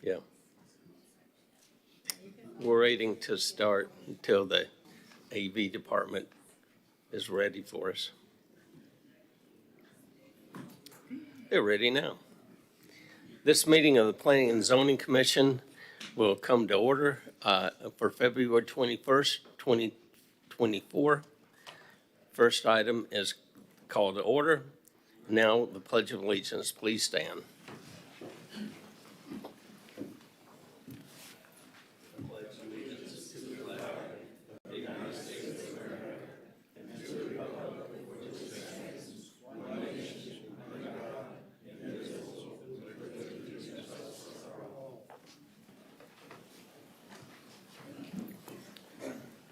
Yeah. We're waiting to start until the AV department is ready for us. They're ready now. This meeting of the Planning and Zoning Commission will come to order for February 21st, 2024. First item is call to order. Now the Pledge of Allegiance. Please stand.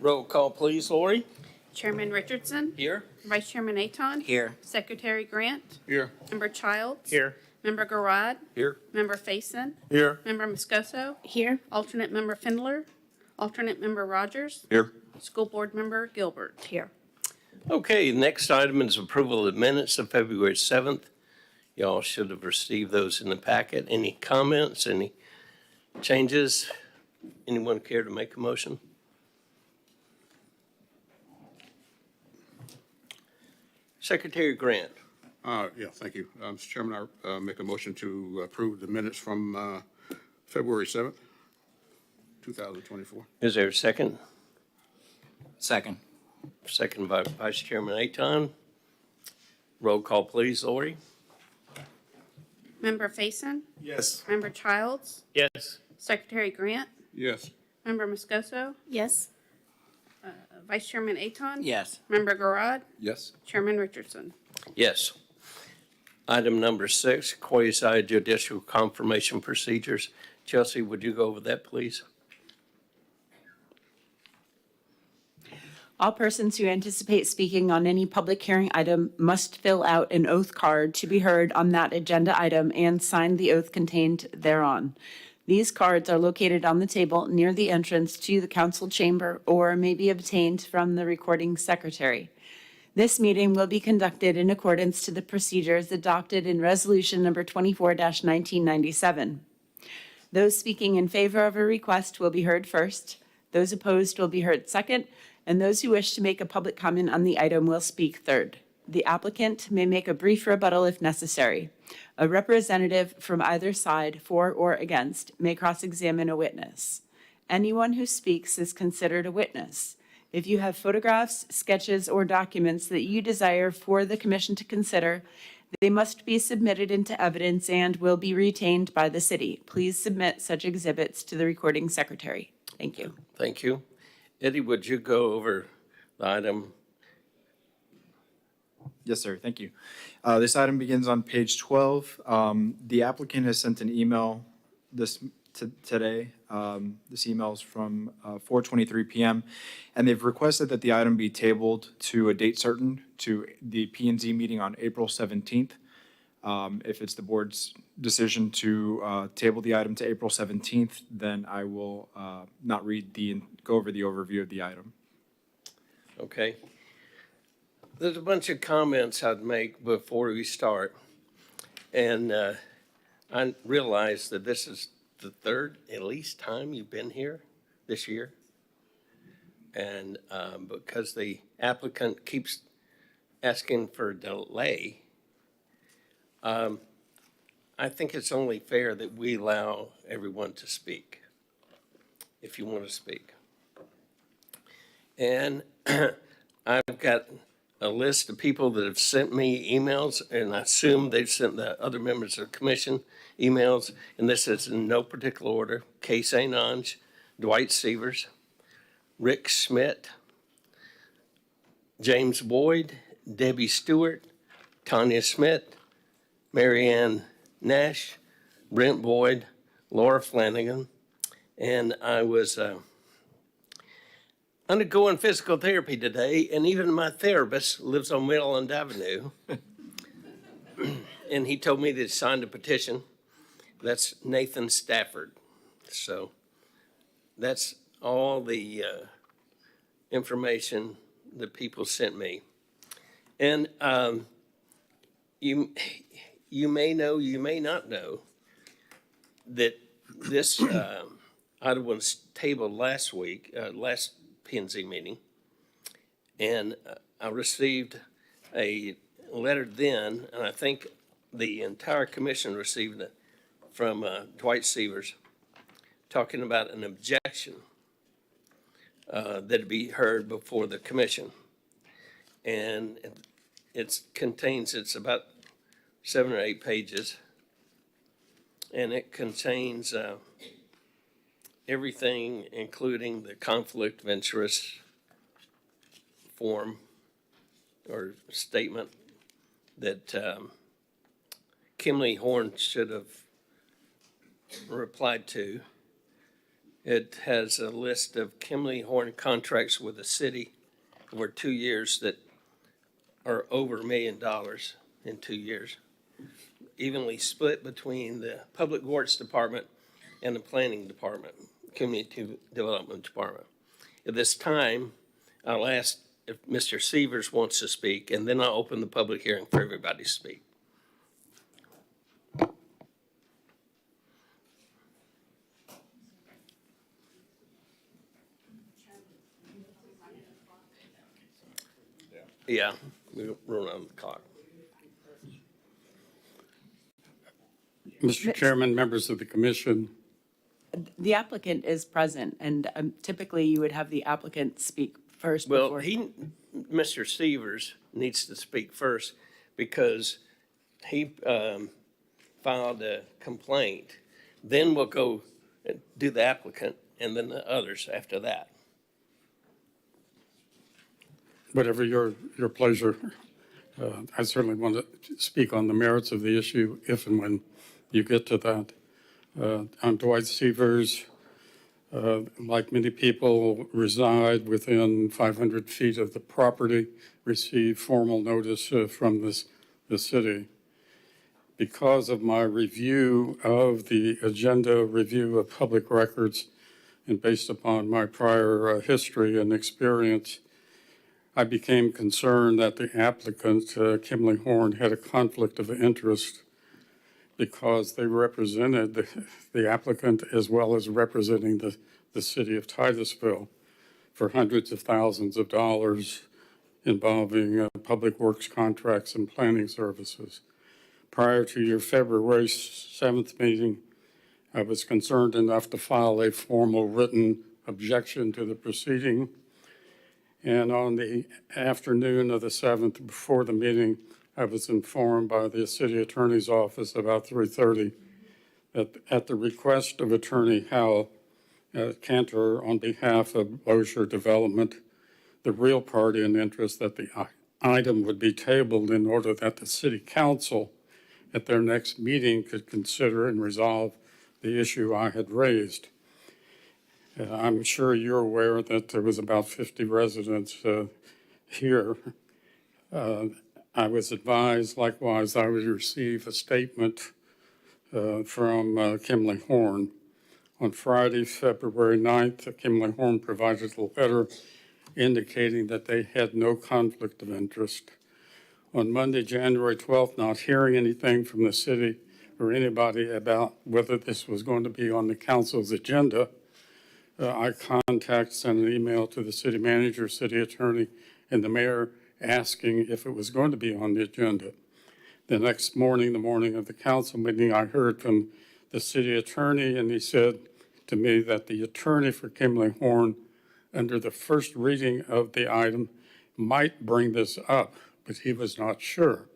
Roll call, please, Lori. Chairman Richardson. Here. Vice Chairman Aton. Here. Secretary Grant. Here. Member Childs. Here. Member Garrod. Here. Member Faison. Here. Member Moscoso. Here. Alternate Member Findler. Alternate Member Rogers. Here. School Board Member Gilbert. Here. Okay, next item is approval of the minutes of February 7th. Y'all should have received those in the packet. Any comments, any changes? Anyone care to make a motion? Secretary Grant. Yeah, thank you. Mr. Chairman, I make a motion to approve the minutes from February 7th, 2024. Is there a second? Second. Second by Vice Chairman Aton. Roll call, please, Lori. Member Faison. Yes. Member Childs. Yes. Secretary Grant. Yes. Member Moscoso. Yes. Vice Chairman Aton. Yes. Member Garrod. Yes. Chairman Richardson. Yes. Item number 6, quasi judicial confirmation procedures. Chelsea, would you go over that, please? All persons who anticipate speaking on any public hearing item must fill out an oath card to be heard on that agenda item and sign the oath contained thereon. These cards are located on the table near the entrance to the council chamber or may be obtained from the recording secretary. This meeting will be conducted in accordance to the procedures adopted in Resolution Number 24-1997. Those speaking in favor of a request will be heard first. Those opposed will be heard second, and those who wish to make a public comment on the item will speak third. The applicant may make a brief rebuttal if necessary. A representative from either side, for or against, may cross-examine a witness. Anyone who speaks is considered a witness. If you have photographs, sketches, or documents that you desire for the commission to consider, they must be submitted into evidence and will be retained by the city. Please submit such exhibits to the recording secretary. Thank you. Thank you. Eddie, would you go over the item? Yes, sir. Thank you. This item begins on page 12. The applicant has sent an email today. This email is from 4:23 p.m. and they've requested that the item be tabled to a date certain to the P&Z meeting on April 17th. If it's the board's decision to table the item to April 17th, then I will not go over the overview of the item. Okay. There's a bunch of comments I'd make before we start. And I realize that this is the third, at least, time you've been here this year. And because the applicant keeps asking for a delay, I think it's only fair that we allow everyone to speak, if you want to speak. And I've got a list of people that have sent me emails, and I assume they've sent the other members of the commission emails, and this is in no particular order. Kay St. Ange, Dwight Severs, Rick Schmidt, James Boyd, Debbie Stewart, Tanya Schmidt, Marianne Nash, Brent Boyd, Laura Flanagan, and I was undergoing physical therapy today, and even my therapist lives on Maryland Avenue. And he told me that he signed a petition. That's Nathan Stafford. So that's all the information the people sent me. And you may know, you may not know, that this item was tabled last week, last P&Z meeting. And I received a letter then, and I think the entire commission received it from Dwight Severs, talking about an objection that'd be heard before the commission. And it contains, it's about 7 or 8 pages. And it contains everything, including the conflict of interest form or statement that Kimley Horn should have replied to. It has a list of Kimley Horn contracts with the city over 2 years that are over $1 million in 2 years, evenly split between the Public Works Department and the Planning Department, Community Development Department. At this time, I'll ask if Mr. Severs wants to speak, and then I'll open the public hearing for everybody to speak. Yeah, we're running on the clock. Mr. Chairman, members of the commission, The applicant is present, and typically you would have the applicant speak first Well, before. Mr. Severs needs to speak first because he filed a complaint. Then we'll go and do the applicant and then the others after that. whatever your pleasure. I certainly want to speak on the merits of the issue if and when you get to that. I'm Dwight Severs. Like many people, reside within 500 feet of the property, received formal notice from the city. Because of my review of the agenda, review of public records, and based upon my prior history and experience, I became concerned that the applicant, Kimley Horn, had a conflict of interest because they represented the applicant as well as representing the city of Titusville for hundreds of thousands of dollars involving public works contracts and planning services. Prior to your February 7th meeting, I was concerned enough to file a formal written objection to the proceeding. And on the afternoon of the 7th, before the meeting, I was informed by the city attorney's office about 3:30 that at the request of Attorney Hal Cantor on behalf of Bossier Development, the real party in interest, that the item would be tabled in order that the city council at their next meeting could consider and resolve the issue I had raised. I'm sure you're aware that there was about 50 residents here. I was advised, likewise, I would receive a statement from Kimley Horn. On Friday, February 9th, Kimley Horn provided a letter indicating that they had no conflict of interest. On Monday, January 12th, not hearing anything from the city or anybody about whether this was going to be on the council's agenda, I sent an email to the city manager, city attorney, and the mayor asking if it was going to be on the agenda. The next morning, the morning of the council meeting, I heard from the city attorney, and he said to me that the attorney for Kimley Horn, under the first reading of the item, might bring this up, but he was not sure.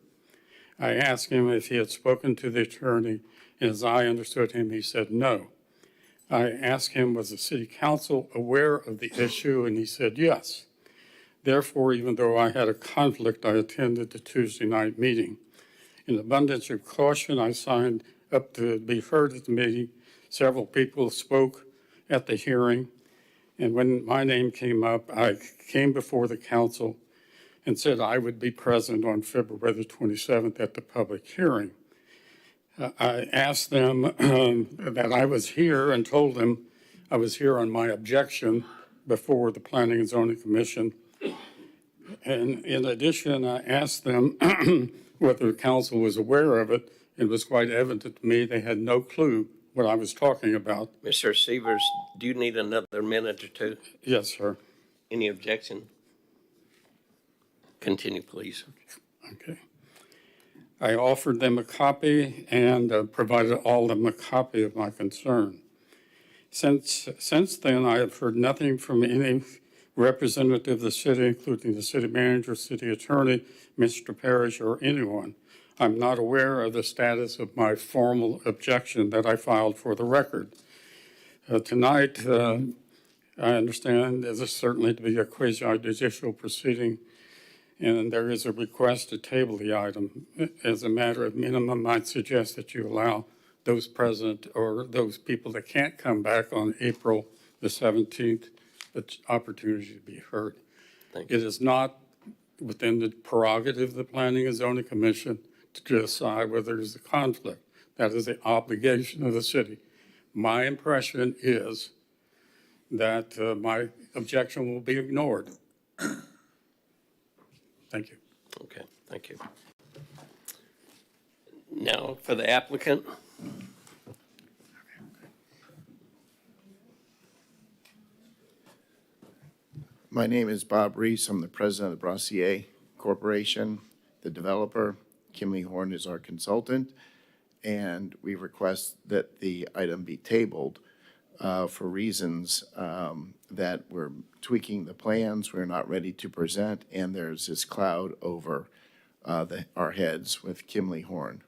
I asked him if he had spoken to the attorney, and as I understood him, he said no. I asked him, was the city council aware of the issue, and he said yes. Therefore, even though I had a conflict, I attended the Tuesday night meeting. In abundance of caution, I signed up to be heard at the meeting. Several people spoke at the hearing, and when my name came up, I came before the council and said I would be present on February the 27th at the public hearing. I asked them that I was here and told them I was here on my objection before the Planning and Zoning Commission. And in addition, I asked them whether the council was aware of it. It was quite evident to me they had no clue what I was talking about. Mr. Severs, do you need another minute or two? Yes, sir. Any objection? Continue, please. Okay. I offered them a copy and provided all of them a copy of my concern. Since then, I have heard nothing from any representative of the city, including the city manager, city attorney, Mr. Parrish, or anyone. I'm not aware of the status of my formal objection that I filed for the record. Tonight, I understand this is certainly to be a quasi-judicial proceeding, and there is a request to table the item. As a matter of minimum, I'd suggest that you allow those present or those people that can't come back on April the 17th, the opportunity to be heard. Thank you. It is not within the prerogative of the Planning and Zoning Commission to decide whether there's a conflict. That is the obligation of the city. My impression is that my objection will be ignored. Thank you. Okay, thank you. Now, for the applicant. My name is Bob Reese. I'm the president of the Brassier Corporation, the developer. Kimley Horn is our consultant, and we request that the item be tabled for reasons that we're tweaking the plans, we're not ready to present, and there's this cloud over our heads with Kimley Horn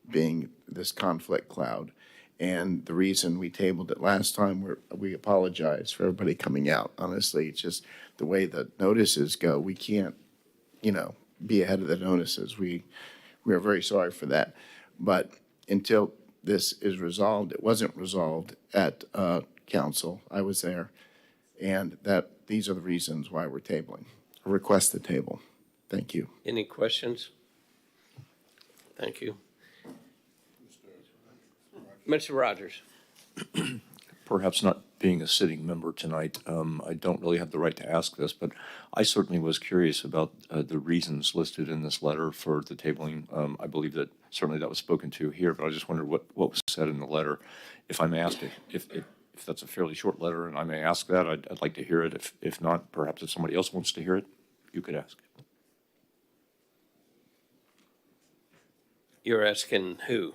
being this conflict cloud. And the reason we tabled it last time, we apologize for everybody coming out. Honestly, it's just the way the notices go. We can't, be ahead of the notices. We are very sorry for that. But until this is resolved, it wasn't resolved at council. I was there. And these are the reasons why we're tabling. I request the table. Thank you. Any questions? Thank you. Mr. Rogers. Perhaps not being a sitting member tonight, I don't really have the right to ask this, but I certainly was curious about the reasons listed in this letter for the tabling. I believe that certainly that was spoken to here, but I just wondered what was said in the letter. If I may ask, if that's a fairly short letter and I may ask that, I'd like to hear it. If not, perhaps if somebody else wants to hear it, you could ask. You're asking who?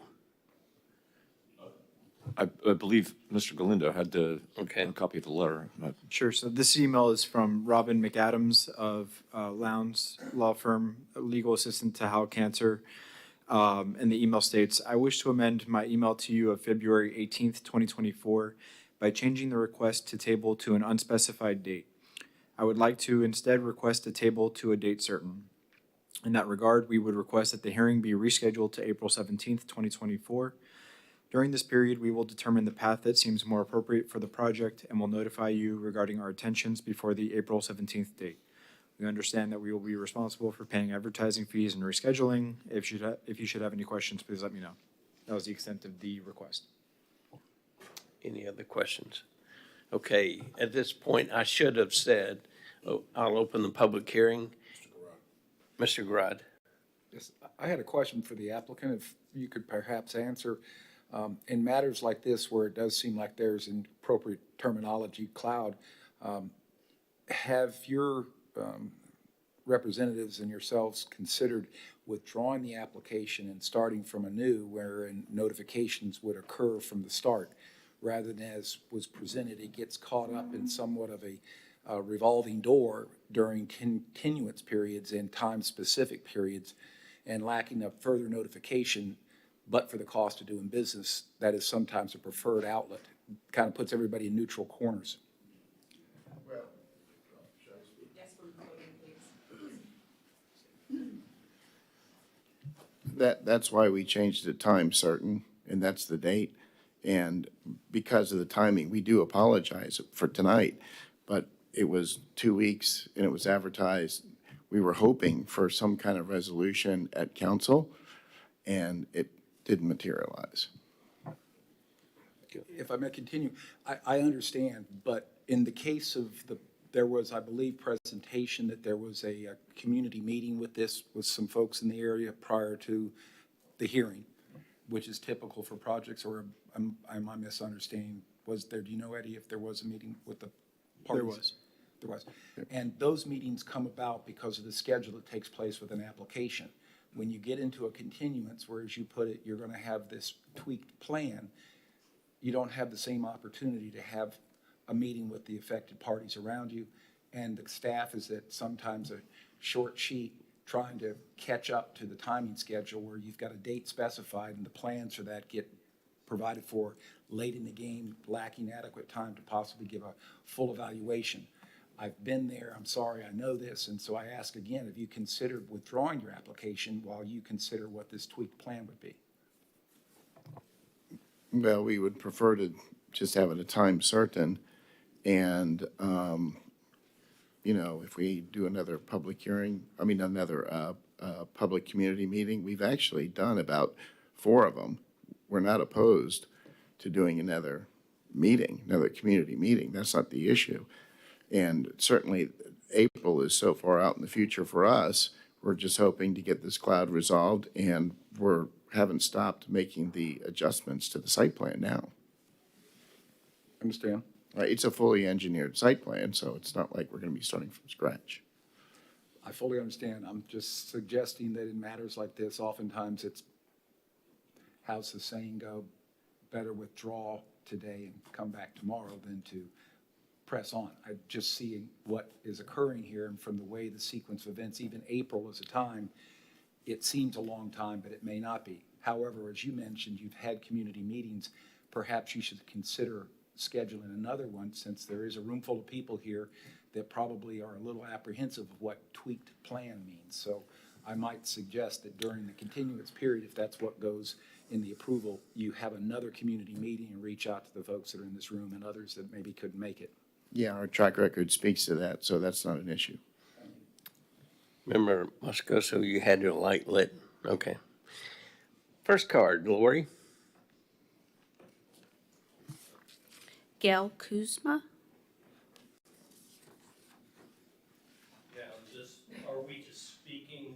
I believe Mr. Galindo had a copy of the letter. Sure. So this email is from Robin McAdams of Lowndes Law Firm, legal assistant to Hal Cancer. And the email states, I wish to amend my email to you of February 18th, 2024 by changing the request to table to an unspecified date. I would like to instead request a table to a date certain. In that regard, we would request that the hearing be rescheduled to April 17th, 2024. During this period, we will determine the path that seems more appropriate for the project and will notify you regarding our intentions before the April 17th date. We understand that we will be responsible for paying advertising fees and rescheduling. If you should have any questions, please let me know. That was the extent of the request. Any other questions? Okay, at this point, I should have said, I'll open the public hearing. Mr. Grod. Yes, I had a question for the applicant, if you could perhaps answer. In matters like this, where it does seem like there's an appropriate terminology cloud, have your representatives and yourselves considered withdrawing the application and starting from anew, wherein notifications would occur from the start, rather than as was presented, it gets caught up in somewhat of a revolving door during continuance periods and time-specific periods, and lacking of further notification, but for the cost of doing business, that is sometimes a preferred outlet. Kind of puts everybody in neutral corners. That's why we changed the time certain, and that's the date. And because of the timing, we do apologize for tonight, but it was 2 weeks and it was advertised. We were hoping for some kind of resolution at council, and it didn't materialize. If I may continue, I understand, but in the case of There was, I believe, presentation that there was a community meeting with this, with some folks in the area prior to the hearing, which is typical for projects, or am I misunderstanding? Was there, do you know, Eddie, if there was a meeting with the parties? There was. There was. And those meetings come about because of the schedule that takes place with an application. When you get into a continuance, where, as you put it, you're going to have this tweaked plan, you don't have the same opportunity to have a meeting with the affected parties around you. And the staff is at sometimes a short sheet trying to catch up to the timing schedule where you've got a date specified and the plans for that get provided for late in the game, lacking adequate time to possibly give a full evaluation. I've been there, I'm sorry, I know this, and so I ask again, have you considered withdrawing your application while you consider what this tweaked plan would be? Well, we would prefer to just have it a time certain, and, you know, if we do another public hearing, another public community meeting, we've actually done about 4 of them. We're not opposed to doing another meeting, another community meeting. That's not the issue. And certainly, April is so far out in the future for us. We're just hoping to get this cloud resolved, and haven't stopped making the adjustments to the site plan now. Understand? It's a fully engineered site plan, so it's not like we're going to be starting from scratch. I fully understand. I'm just suggesting that in matters like this, oftentimes it's, how's the saying go, better withdraw today and come back tomorrow than to press on. I'm just seeing what is occurring here, and from the way the sequence of events, even April is a time, it seems a long time, but it may not be. However, as you mentioned, you've had community meetings. Perhaps you should consider scheduling another one, since there is a room full of people here that probably are a little apprehensive of what tweaked plan means. So I might suggest that during the continuance period, if that's what goes in the approval, you have another community meeting and reach out to the folks that are in this room and others that maybe couldn't make it. Yeah, our track record speaks to that, so that's not an issue. Member Moscoso, you had your light lit. Okay. First card, Lori. Gail Kuzma. Yeah, are we just speaking?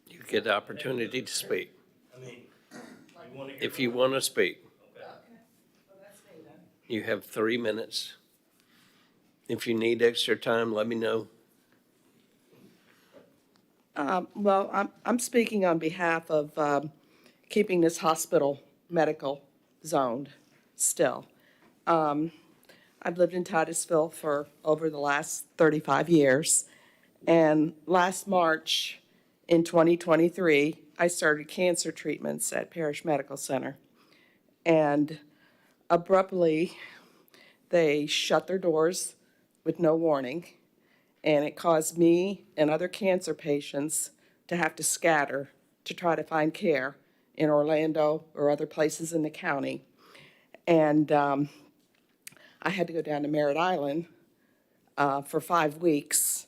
You get the opportunity to speak, I mean, you want to hear? if you want to speak. Okay. You have 3 minutes. If you need extra time, let me know. Well, I'm speaking on behalf of keeping this hospital medical zoned still. I've lived in Titusville for over the last 35 years. And last March in 2023, I started cancer treatments at Parish Medical Center. And abruptly, they shut their doors with no warning. And it caused me and other cancer patients to have to scatter to try to find care in Orlando or other places in the county. And I had to go down to Merritt Island for 5 weeks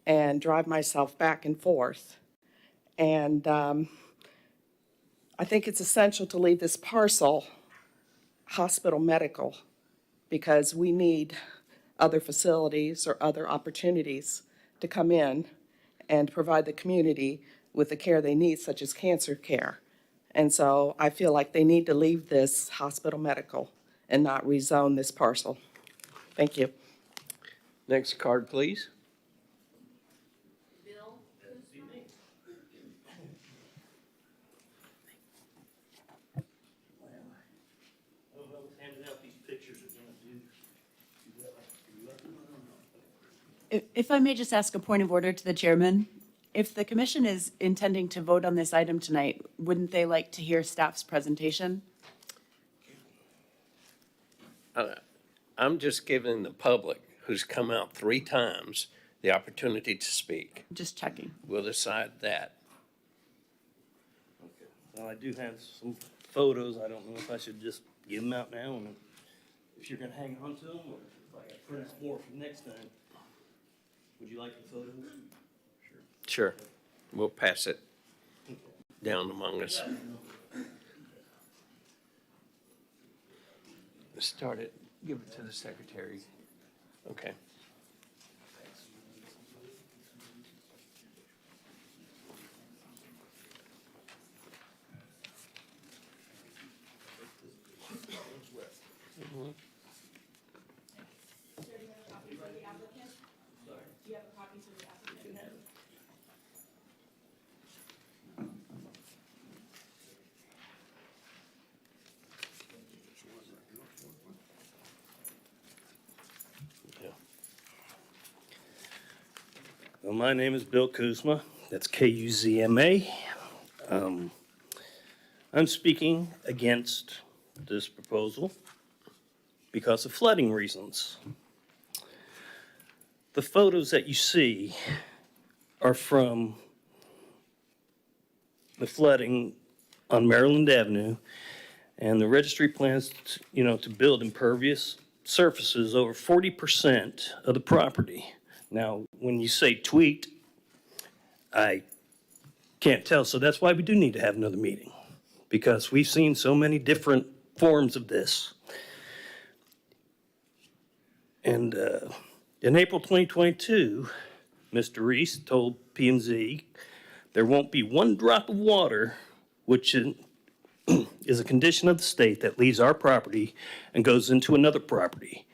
and drive myself back and forth. And I think it's essential to leave this parcel hospital medical, because we need other facilities or other opportunities to come in and provide the community with the care they need, such as cancer care. And so I feel like they need to leave this hospital medical and not rezone this parcel. Thank you. Next card, please. Handing out these pictures again, dude. If I may just ask a point of order to the chairman, if the commission is intending to vote on this item tonight, wouldn't they like to hear staff's presentation? I'm just giving the public, who's come out 3 times, the opportunity to speak. Just checking. We'll decide that. Okay. Well, I do have some photos. I don't know if I should just give them out now, and if you're gonna hang on to them, or if I got prints more for next time. Would you like the photos? Sure. We'll pass it down among us. Start it, give it to the secretary. Okay. Well, my name is Bill Kuzma. That's Kuzma. I'm speaking against this proposal because of flooding reasons. The photos that you see are from the flooding on Maryland Avenue, and the registry plans, to build impervious surfaces over 40% of the property. Now, when you say tweaked, I can't tell, so that's why we do need to have another meeting, because we've seen so many different forms of this. And in April 2022, Mr. Reese told P&Z there won't be one drop of water, which is a condition of the state that leaves our property and goes into another property.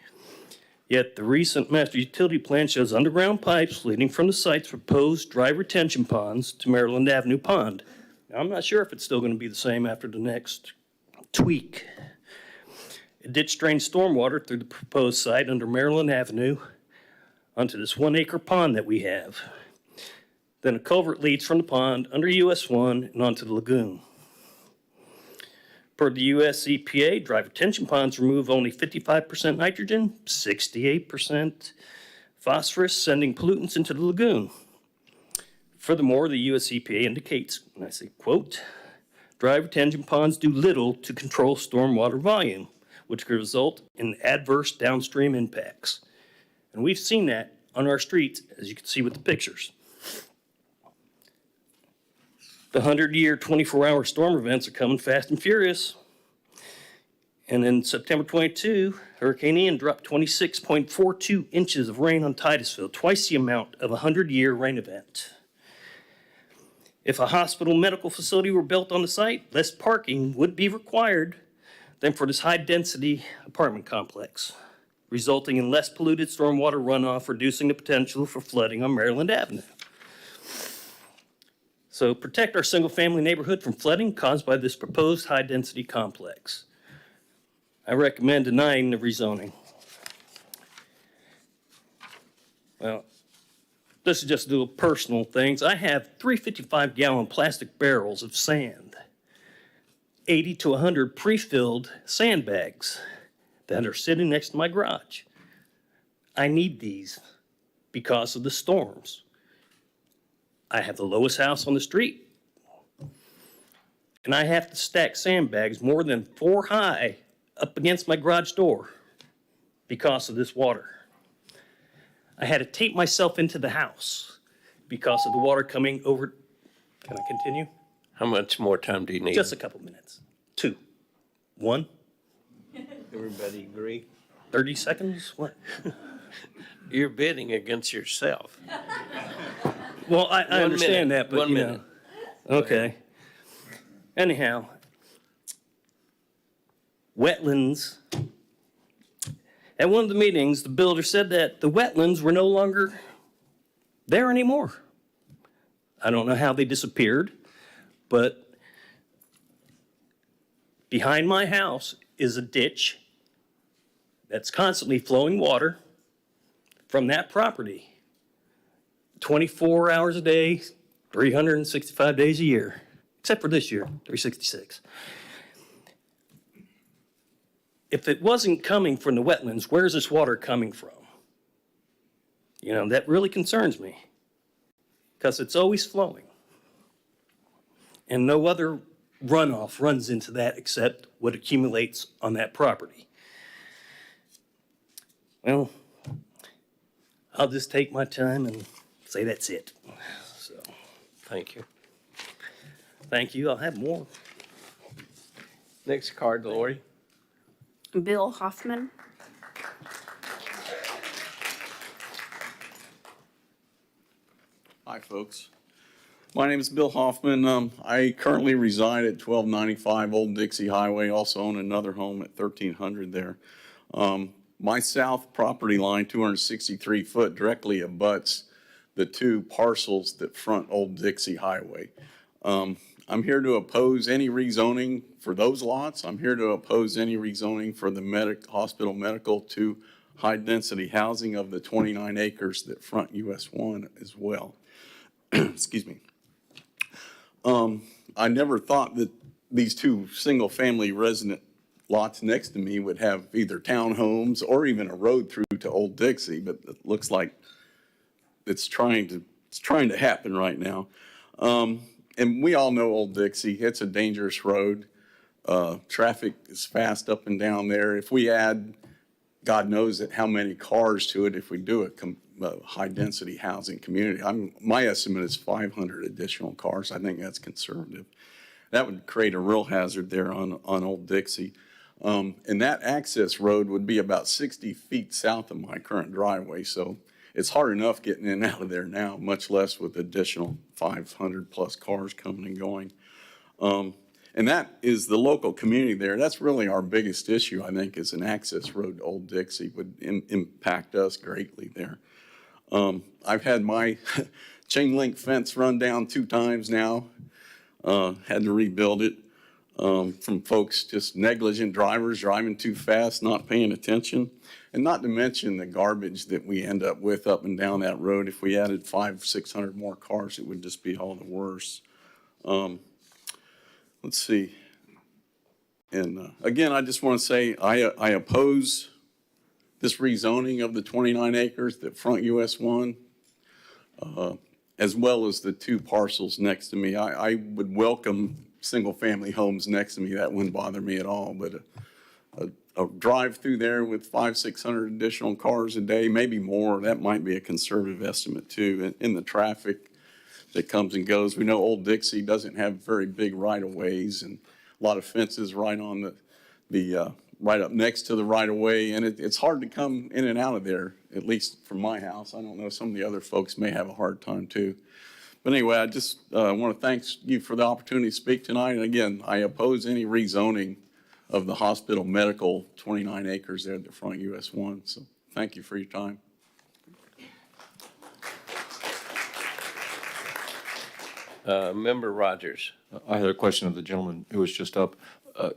Yet the recent master utility plan shows underground pipes leading from the site's proposed dry retention ponds to Maryland Avenue Pond. Now, I'm not sure if it's still going to be the same after the next tweak. A ditch drains stormwater through the proposed site under Maryland Avenue onto this 1 acre pond that we have. Then a culvert leads from the pond under US 1 and onto the lagoon. Per the US EPA, dry retention ponds remove only 55% nitrogen, 68% phosphorus, sending pollutants into the lagoon. Furthermore, the US EPA indicates, and I say, quote, dry retention ponds do little to control stormwater volume, which could result in adverse downstream impacts. And we've seen that on our streets, as you can see with the pictures. The 100-year, 24-hour storm events are coming fast and furious. And in September 22, Hurricane Ian dropped 26.42 inches of rain on Titusville, twice the amount of a 100-year rain event. If a hospital medical facility were built on the site, less parking would be required than for this high-density apartment complex, resulting in less polluted stormwater runoff, reducing the potential for flooding on Maryland Avenue. So protect our single-family neighborhood from flooding caused by this proposed high-density complex. I recommend denying the rezoning. Well, this is just little personal things. I have 355-gallon plastic barrels of sand, 80 to 100 pre-filled sandbags that are sitting next to my garage. I need these because of the storms. I have the lowest house on the street, and I have to stack sandbags more than 4 high up against my garage door because of this water. I had to tape myself into the house because of the water coming over. Can I continue? How much more time do you need? Just a couple minutes. 2. 1. Everybody agree? 30 seconds? What? You're bidding against yourself. Well, I understand minute, that, but 1 minute. Okay. Anyhow, wetlands. At one of the meetings, the builder said that the wetlands were no longer there anymore. I don't know how they disappeared, but behind my house is a ditch that's constantly flowing water from that property. 24 hours a day, 365 days a year, except for this year, 366. If it wasn't coming from the wetlands, where's this water coming from? That really concerns me because it's always flowing. And no other runoff runs into that except what accumulates on that property. Well, I'll just take my time and say that's it. So, Thank you. thank you. I'll have more. Next card, Lori. Bill Hoffman. Hi, folks. My name is Bill Hoffman. I currently reside at 1295 Old Dixie Highway, also own another home at 1300 there. My south property line, 263 foot, directly abuts the 2 parcels that front Old Dixie Highway. I'm here to oppose any rezoning for those lots. I'm here to oppose any rezoning for the hospital medical to high-density housing of the 29 acres that front US 1 as well. Excuse me. I never thought that these two single-family resident lots next to me would have either townhomes or even a road through to Old Dixie, but it looks like it's trying to happen right now. And we all know Old Dixie. It's a dangerous road. Traffic is fast up and down there. If we add, God knows how many cars to it, if we do a high-density housing community, my estimate is 500 additional cars. I think that's conservative. That would create a real hazard there on Old Dixie. And that access road would be about 60 feet south of my current driveway, so it's hard enough getting in and out of there now, much less with additional 500-plus cars coming and going. And that is the local community there. That's really our biggest issue, I think, is an access road to Old Dixie would impact us greatly there. I've had my chain link fence run down 2 times now, had to rebuild it from folks, just negligent drivers driving too fast, not paying attention. And not to mention the garbage that we end up with up and down that road. If we added 500-600 more cars, it would just be all the worse. Let's see. And again, I just want to say I oppose this rezoning of the 29 acres that front US 1, as well as the 2 parcels next to me. I would welcome single-family homes next to me. That wouldn't bother me at all, but a drive through there with 500-600 additional cars a day, maybe more, that might be a conservative estimate too. In the traffic that comes and goes, we know Old Dixie doesn't have very big right-of-ways and a lot of fences right on the right up next to the right-of-way, and it's hard to come in and out of there, at least from my house. I don't know, some of the other folks may have a hard time too. But anyway, I just want to thank you for the opportunity to speak tonight. And again, I oppose any rezoning of the hospital medical 29 acres there at the front US 1. So thank you for your time. Member Rogers. I had a question of the gentleman who was just up.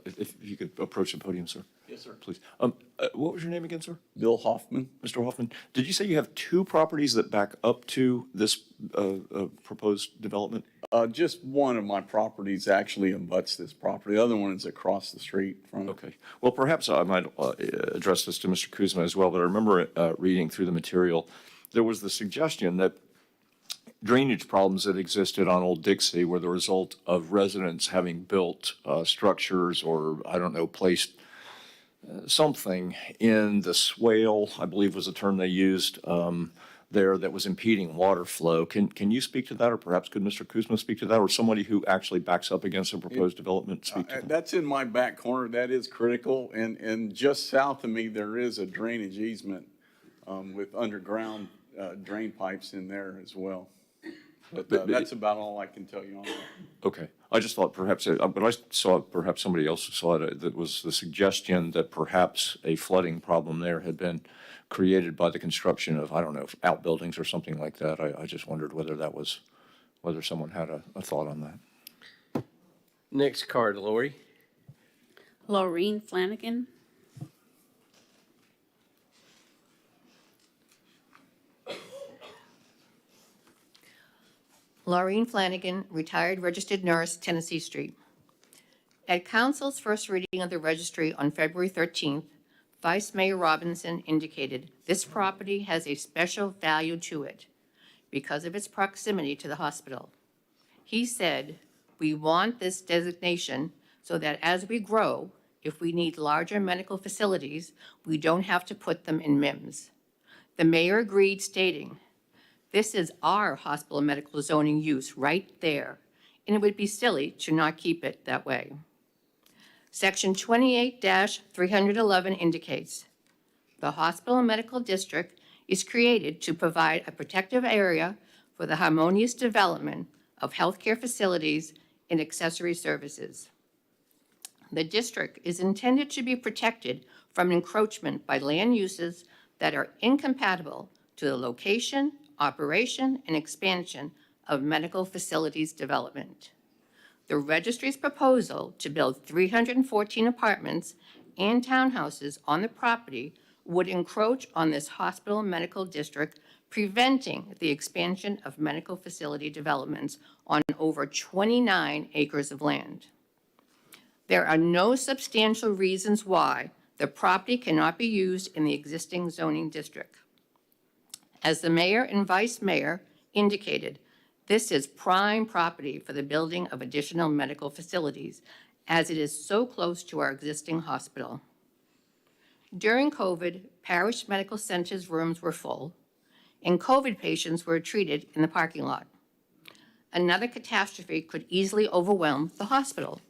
If you could approach the podium, sir. Yes, sir. Please. What was your name again, sir? Bill Hoffman. Mr. Hoffman, did you say you have 2 properties that back up to this proposed development? Just one of my properties actually abuts this property. The other one is across the street from. Okay. Well, perhaps I might address this to Mr. Kuzma as well, but I remember reading through the material, there was the suggestion that drainage problems that existed on Old Dixie were the result of residents having built structures or, I don't know, placed something in the swale, I believe was the term they used there, that was impeding water flow. Can you speak to that, or perhaps could Mr. Kuzma speak to that, or somebody who actually backs up against a proposed development speak to that? That's in my back corner. That is critical. And just south of me, there is a drainage easement with underground drain pipes in there as well. But that's about all I can tell you on that. Okay. I just thought perhaps, but I saw perhaps somebody else saw it, that was the suggestion that perhaps a flooding problem there had been created by the construction of, I don't know, outbuildings or something like that. I just wondered whether whether someone had a thought on that. Next card, Lori. Laureen Flanagan. Laureen Flanagan, retired registered nurse, Tennessee Street. At Council's first reading of the registry on February 13th, Vice Mayor Robinson indicated this property has a special value to it because of its proximity to the hospital. He said, "We want this designation so that as we grow, if we need larger medical facilities, we don't have to put them in MIMS." The mayor agreed, stating, "This is our hospital medical zoning use right there, and it would be silly to not keep it that way." Section 28-311 indicates, "The hospital medical district is created to provide a protective area for the harmonious development of healthcare facilities and accessory services. The district is intended to be protected from encroachment by land uses that are incompatible to the location, operation, and expansion of medical facilities development. The registry's proposal to build 314 apartments and townhouses on the property would encroach on this hospital medical district, preventing the expansion of medical facility developments on over 29 acres of land. There are no substantial reasons why the property cannot be used in the existing zoning district. As the mayor and vice mayor indicated, this is prime property for the building of additional medical facilities, as it is so close to our existing hospital. During COVID, parish medical centers' rooms were full, and COVID patients were treated in the parking lot. Another catastrophe could easily overwhelm the hospital.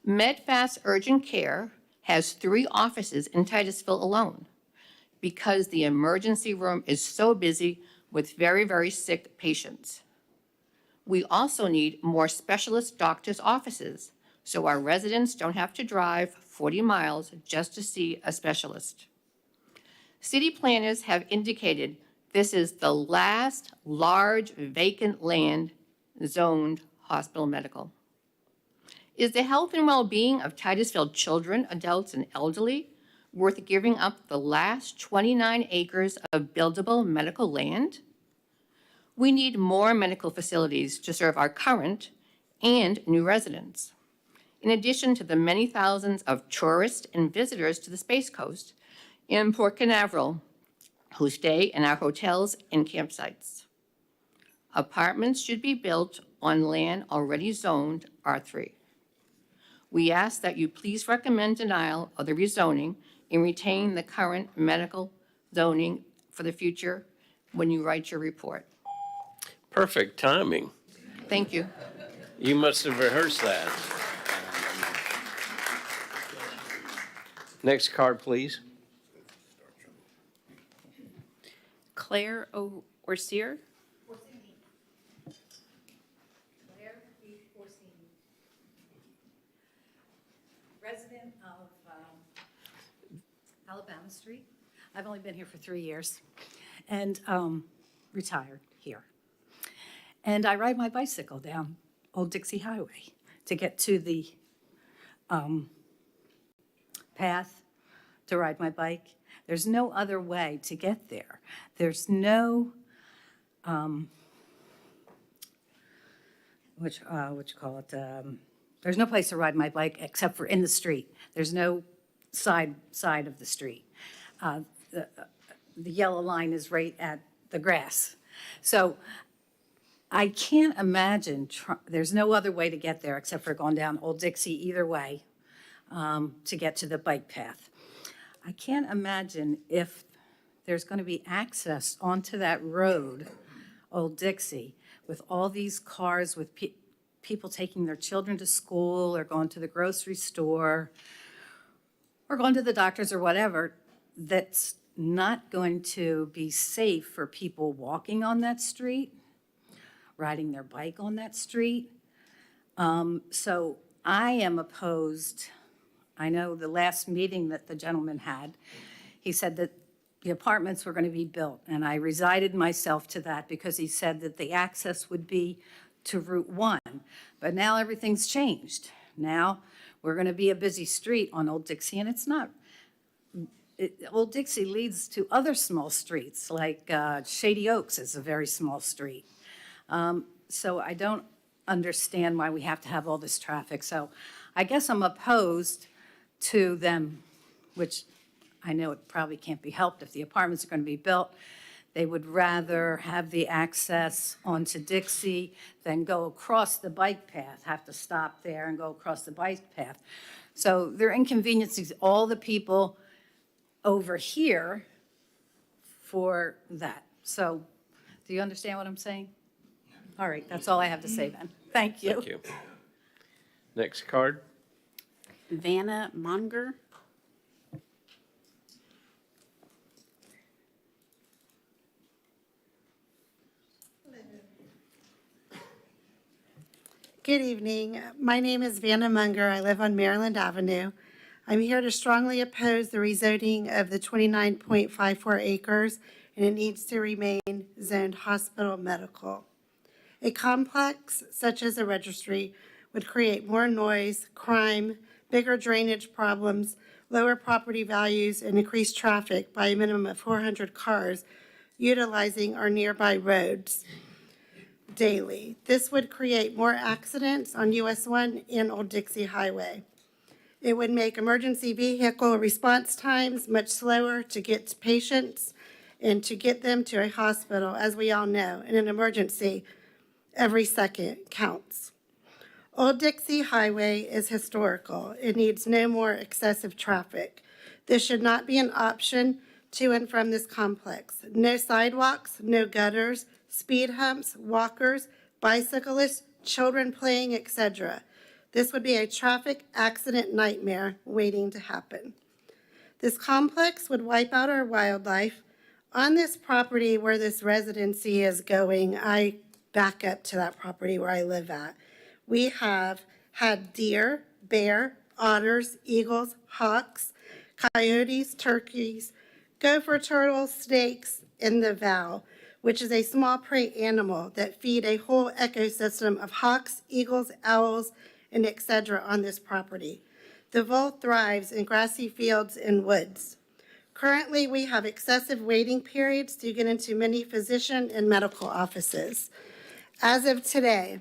Medfast Urgent Care has 3 offices in Titusville alone because the emergency room is so busy with very, very sick patients. We also need more specialist doctors' offices so our residents don't have to drive 40 miles just to see a specialist. City planners have indicated this is the last large vacant land zoned hospital medical. Is the health and well-being of Titusville children, adults, and elderly worth giving up the last 29 acres of buildable medical land? We need more medical facilities to serve our current and new residents. In addition to the many thousands of tourists and visitors to the Space Coast and Port Canaveral who stay in our hotels and campsites. Apartments should be built on land already zoned R3. We ask that you please recommend denial of the rezoning and retain the current medical zoning for the future when you write your report. Perfect timing. Thank you. You must have rehearsed that. Next card, please. Claire Orsier. Resident of Alabama Street. I've only been here for 3 years and retired here. And I ride my bicycle down Old Dixie Highway to get to the path to ride my bike. There's no other way to get there. There's no, what you call it, there's no place to ride my bike except for in the street. There's no side of the street. The yellow line is right at the grass. So I can't imagine, there's no other way to get there except for going down Old Dixie either way to get to the bike path. I can't imagine if there's going to be access onto that road, Old Dixie, with all these cars, with people taking their children to school or going to the grocery store or going to the doctors or whatever, that's not going to be safe for people walking on that street, riding their bike on that street. So I am opposed. I know the last meeting that the gentleman had, he said that the apartments were going to be built, and I resided myself to that because he said that the access would be to Route 1. But now everything's changed. Now we're going to be a busy street on Old Dixie, and it's not. Old Dixie leads to other small streets, like Shady Oaks is a very small street. So I don't understand why we have to have all this traffic. So I guess I'm opposed to them, which I know it probably can't be helped if the apartments are going to be built. They would rather have the access onto Dixie than go across the bike path, have to stop there and go across the bike path. So they're inconveniencing all the people over here for that. So do you understand what I'm saying? All right, that's all I have to say then. Thank you. Thank you. Next card. Vanna Monger. Good evening. My name is Vanna Munger. I live on Maryland Avenue. I'm here to strongly oppose the rezoning of the 29.54 acres, and it needs to remain zoned hospital medical. A complex such as a registry would create more noise, crime, bigger drainage problems, lower property values, and increase traffic by a minimum of 400 cars utilizing our nearby roads daily. This would create more accidents on US 1 and Old Dixie Highway. It would make emergency vehicle response times much slower to get to patients and to get them to a hospital. As we all know, in an emergency, every second counts. Old Dixie Highway is historical. It needs no more excessive traffic. This should not be an option to and from this complex. No sidewalks, no gutters, speed humps, walkers, bicyclists, children playing, etc. This would be a traffic accident nightmare waiting to happen. This complex would wipe out our wildlife. On this property where this residency is going, I back up to that property where I live at. We have had deer, bear, otters, eagles, hawks, coyotes, turkeys, gopher turtles, snakes in the Val, which is a small prey animal that feed a whole ecosystem of hawks, eagles, owls, and etc. on this property. The vole thrives in grassy fields and woods. Currently, we have excessive waiting periods to get into many physician and medical offices. As of today,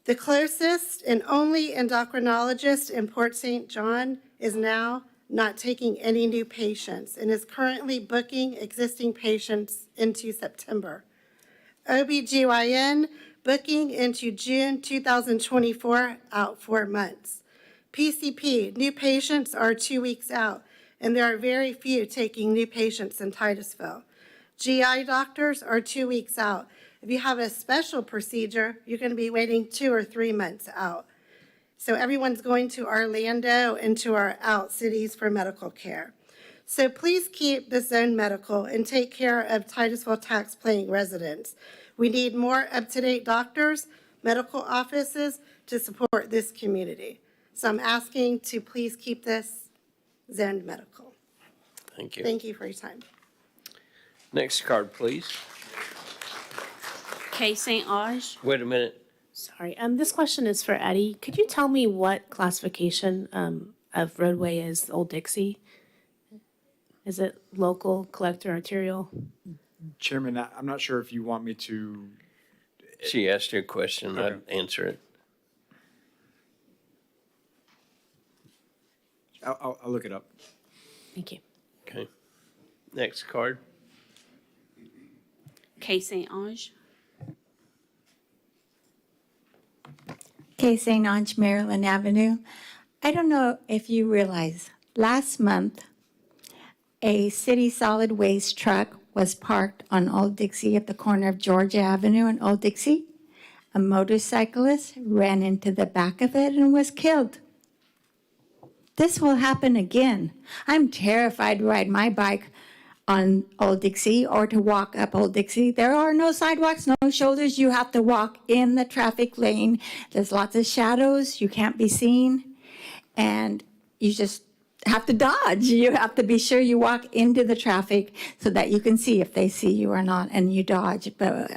the closest and only endocrinologist in Port St. John is now not taking any new patients and is currently booking existing patients into September. OBGYN booking into June 2024, out 4 months. PCP, new patients are 2 weeks out, and there are very few taking new patients in Titusville. GI doctors are 2 weeks out. If you have a special procedure, you're going to be waiting 2 or 3 months out. So everyone's going to Orlando and to our out cities for medical care. So please keep the zone medical and take care of Titusville tax-paying residents. We need more up-to-date doctors, medical offices to support this community. So I'm asking to please keep this zoned medical. Thank you. Thank you for your time. Next card, please. K. St. Ange. Wait a minute. Sorry, this question is for Eddie. Could you tell me what classification of roadway is Old Dixie? Is it local, collector, arterial? Chairman, I'm not sure if you want me to. She asked you a question, Okay. I'd answer it. I'll look it up. Thank you. Okay. Next card. K. St. Ange. K. St. Ange, Maryland Avenue. I don't know if you realize, last month, a city solid waste truck was parked on Old Dixie at the corner of Georgia Avenue and Old Dixie. A motorcyclist ran into the back of it and was killed. This will happen again. I'm terrified to ride my bike on Old Dixie or to walk up Old Dixie. There are no sidewalks, no shoulders. You have to walk in the traffic lane. There's lots of shadows. You can't be seen. And you just have to dodge. You have to be sure you walk into the traffic so that you can see if they see you or not, and you dodge. But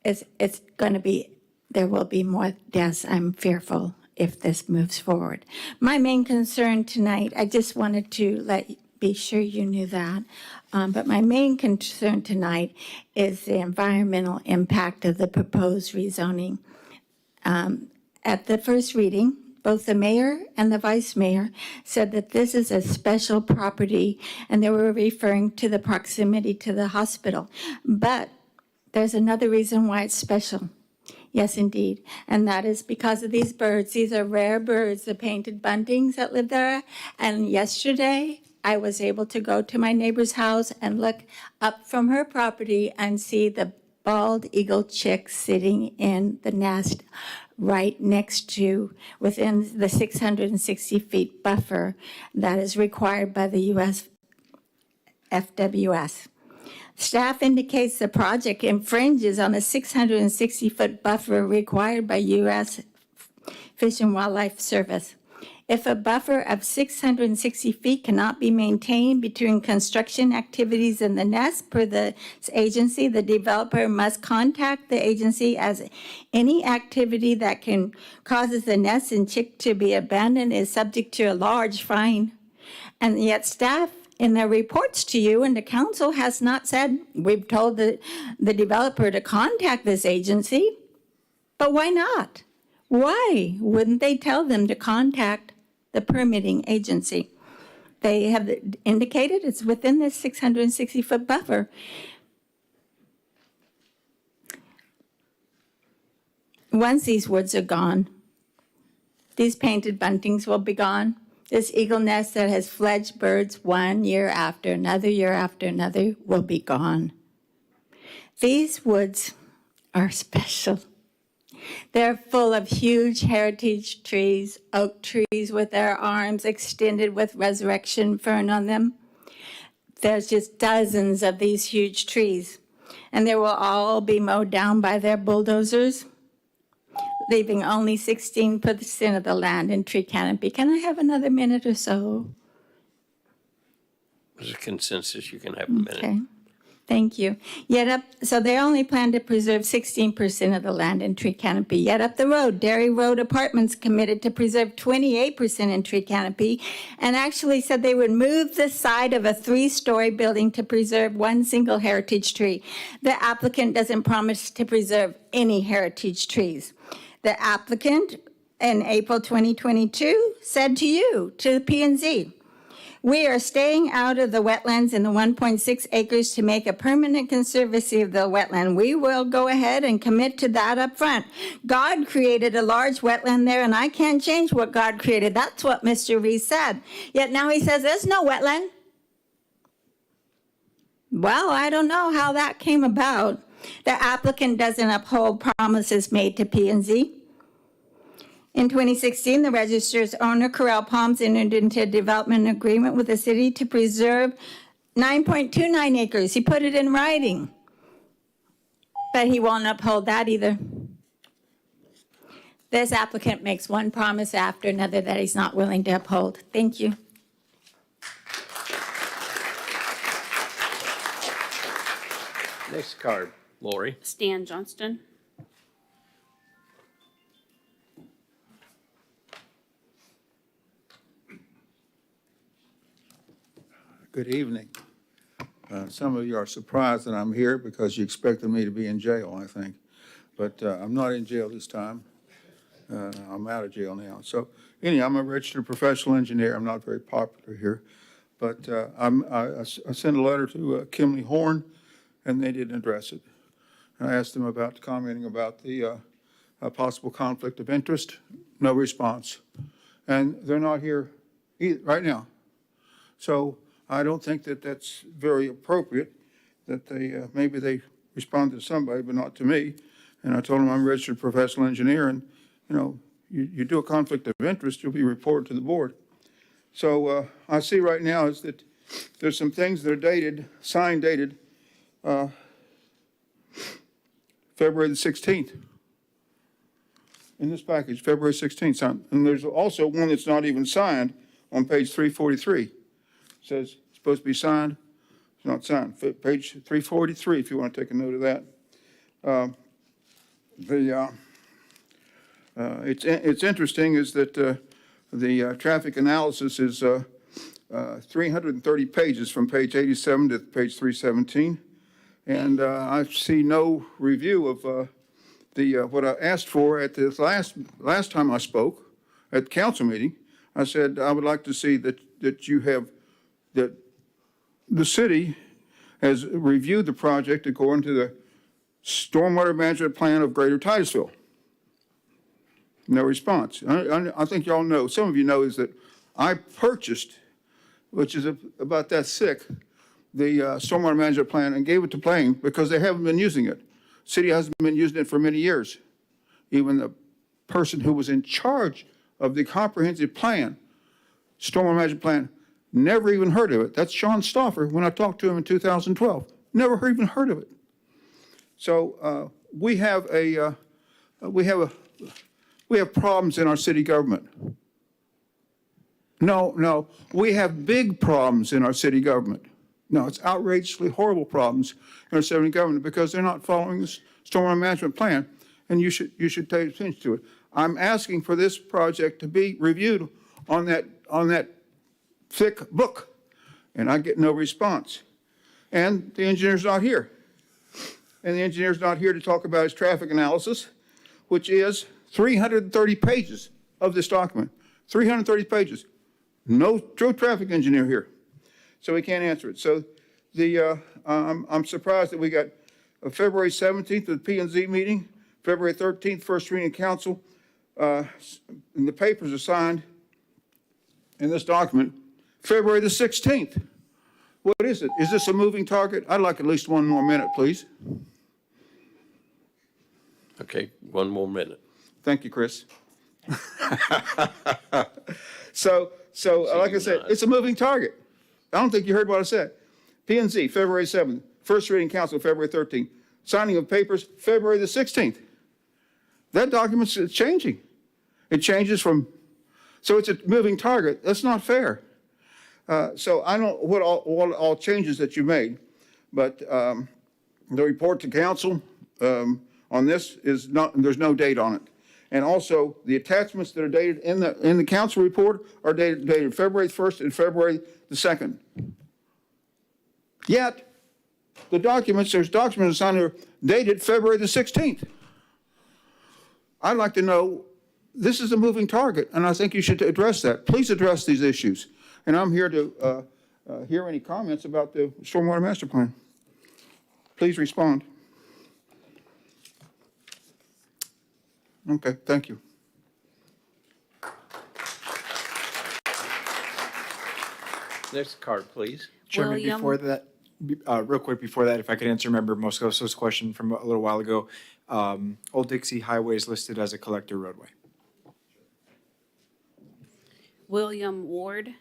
it's going to be, there will be more deaths, I'm fearful, if this moves forward. My main concern tonight, I just wanted to be sure you knew that, but my main concern tonight is the environmental impact of the proposed rezoning. At the first reading, both the mayor and the vice mayor said that this is a special property, and they were referring to the proximity to the hospital. But there's another reason why it's special. Yes, indeed. And that is because of these birds. These are rare birds, the painted buntings that live there. And yesterday, I was able to go to my neighbor's house and look up from her property and see the bald eagle chick sitting in the nest right next to, within the 660 feet buffer that is required by the U.S. FWS. Staff indicates the project infringes on the 660-foot buffer required by U.S. Fish and Wildlife Service. If a buffer of 660 feet cannot be maintained between construction activities and the nest per the agency, the developer must contact the agency as any activity that can causes the nest and chick to be abandoned is subject to a large fine. And yet staff in their reports to you and the council has not said, we've told the developer to contact this agency, but why not? Why wouldn't they tell them to contact the permitting agency? They have indicated it's within this 660-foot buffer. Once these woods are gone, these painted buntings will be gone. This eagle nest that has fledged birds 1 year after another year after another will be gone. These woods are special. They're full of huge heritage trees, oak trees with their arms extended with resurrection fern on them. There's just dozens of these huge trees, and they will all be mowed down by their bulldozers, leaving only 16% of the land in tree canopy. Can I have another minute or so? There's a consensus, you can have a minute. Okay. Thank you. So they only plan to preserve 16% of the land in tree canopy. Yet up the road, Dairy Road Apartments committed to preserve 28% in tree canopy and actually said they would move the side of a 3-story building to preserve one single heritage tree. The applicant doesn't promise to preserve any heritage trees. The applicant in April 2022 said to you, to the P&Z, we are staying out of the wetlands in the 1.6 acres to make a permanent conservancy of the wetland. We will go ahead and commit to that up front. God created a large wetland there, and I can't change what God created. That's what Mr. Reese said. Yet now he says there's no wetland. Well, I don't know how that came about. The applicant doesn't uphold promises made to P&Z. In 2016, the registrar's owner, Corral Palms, entered into a development agreement with the city to preserve 9.29 acres. He put it in writing, but he won't uphold that either. This applicant makes one promise after another that he's not willing to uphold. Thank you. Next card, Lori. Stan Johnston. Good evening. Some of you are surprised that I'm here because you expected me to be in jail, I think. But I'm not in jail this time. I'm out of jail now. So anyhow, I'm a registered professional engineer. I'm not very popular here. But I sent a letter to Kimley Horn, and they didn't address it. And I asked them about commenting about the possible conflict of interest. No response. And they're not here right now. So I don't think that that's very appropriate, that they, maybe they responded to somebody, but not to me. And I told them I'm a registered professional engineer, and, you know, you do a conflict of interest, you'll be reported to the board. So I see right now is that there's some things that are dated, signed dated February the 16th. In this package, February 16th, signed. And there's also one that's not even signed on page 343. It says it's supposed to be signed, it's not signed. Page 343, if you want to take a note of that. It's interesting is that the traffic analysis is 330 pages from page 87 to page 317. And I see no review of what I asked for at this last time I spoke at the council meeting. I said I would like to see that you have, that the city has reviewed the project according to the stormwater management plan of Greater Titusville. No response. I think y'all know, some of you know, is that I purchased, which is about that thick, the stormwater management plan and gave it to Plain because they haven't been using it. City hasn't been using it for many years. Even the person who was in charge of the comprehensive plan, stormwater management plan, never even heard of it. That's Sean Stauffer when I talked to him in 2012. Never even heard of it. So we have problems in our city government. No. We have big problems in our city government. No, it's outrageously horrible problems in our city government because they're not following the stormwater management plan, and you should pay attention to it. I'm asking for this project to be reviewed on that thick book, and I get no response. And the engineer's not here. And the engineer's not here to talk about his traffic analysis, which is 330 pages of this document. 330 pages. No true traffic engineer here. So we can't answer it. So I'm surprised that we got February 17th, the P&Z meeting, February 13th, first reading in council, and the papers are signed in this document, February the 16th. What is it? Is this a moving target? I'd like at least one more minute, please. Okay, one more minute. Thank you, Chris. So like I said, it's a moving target. I don't think you heard what I said. P&Z, February 7th. First reading council, February 13th. Signing of papers, February the 16th. That document's changing. It changes from, so it's a moving target. That's not fair. So I don't know what all changes that you made, but the report to council on this is not, there's no date on it. And also, the attachments that are dated in the council report are dated February 1st and February the 2nd. Yet, there's documents on here dated February the 16th. I'd like to know, this is a moving target, and I think you should address that. Please address these issues. And I'm here to hear any comments about the Stormwater Master Plan. Please respond. Okay, thank you. Next card, please. Chairman, William. before that, real quick before that, if I could answer Member Moscoso's question from a little while ago. Old Dixie Highway is listed as a collector roadway. William Ward.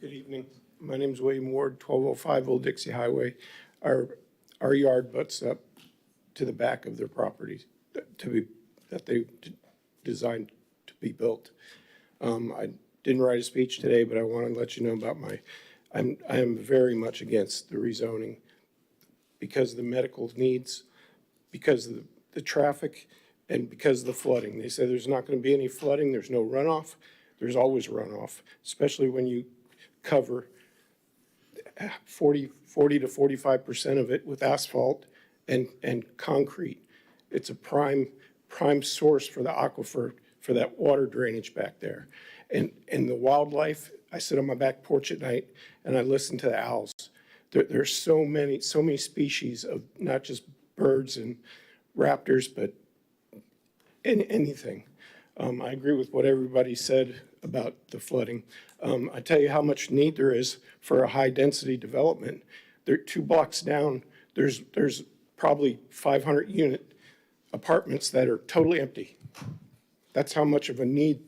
Good evening. My name is William Ward, 1205 Old Dixie Highway. Our yard butts up to the back of their properties that they designed to be built. I didn't write a speech today, but I want to let you know about I am very much against the rezoning because of the medical needs, because of the traffic, and because of the flooding. They say there's not going to be any flooding, there's no runoff. There's always runoff, especially when you cover 40 to 45% of it with asphalt and concrete. It's a prime source for the aquifer, for that water drainage back there. And the wildlife, I sit on my back porch at night and I listen to the owls. There's so many species of not just birds and raptors, but anything. I agree with what everybody said about the flooding. I tell you how much need there is for a high-density development. There, 2 blocks down, there's probably 500 unit apartments that are totally empty. That's how much of a need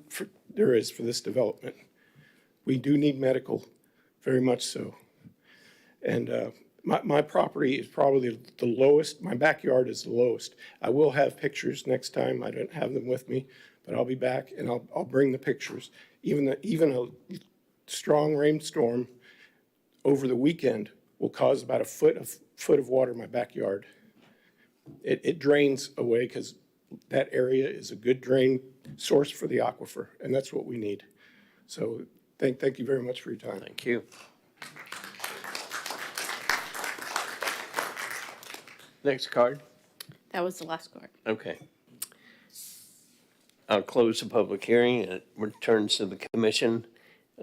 there is for this development. We do need medical, very much so. And my property is probably the lowest. My backyard is the lowest. I will have pictures next time. I don't have them with me, but I'll be back and I'll bring the pictures. Even a strong rainstorm over the weekend will cause about a foot of water in my backyard. It drains away because that area is a good drain source for the aquifer, and that's what we need. So thank you very much for your time. Thank you. Next card. That was the last card. Okay. I'll close the public hearing. It returns to the commission.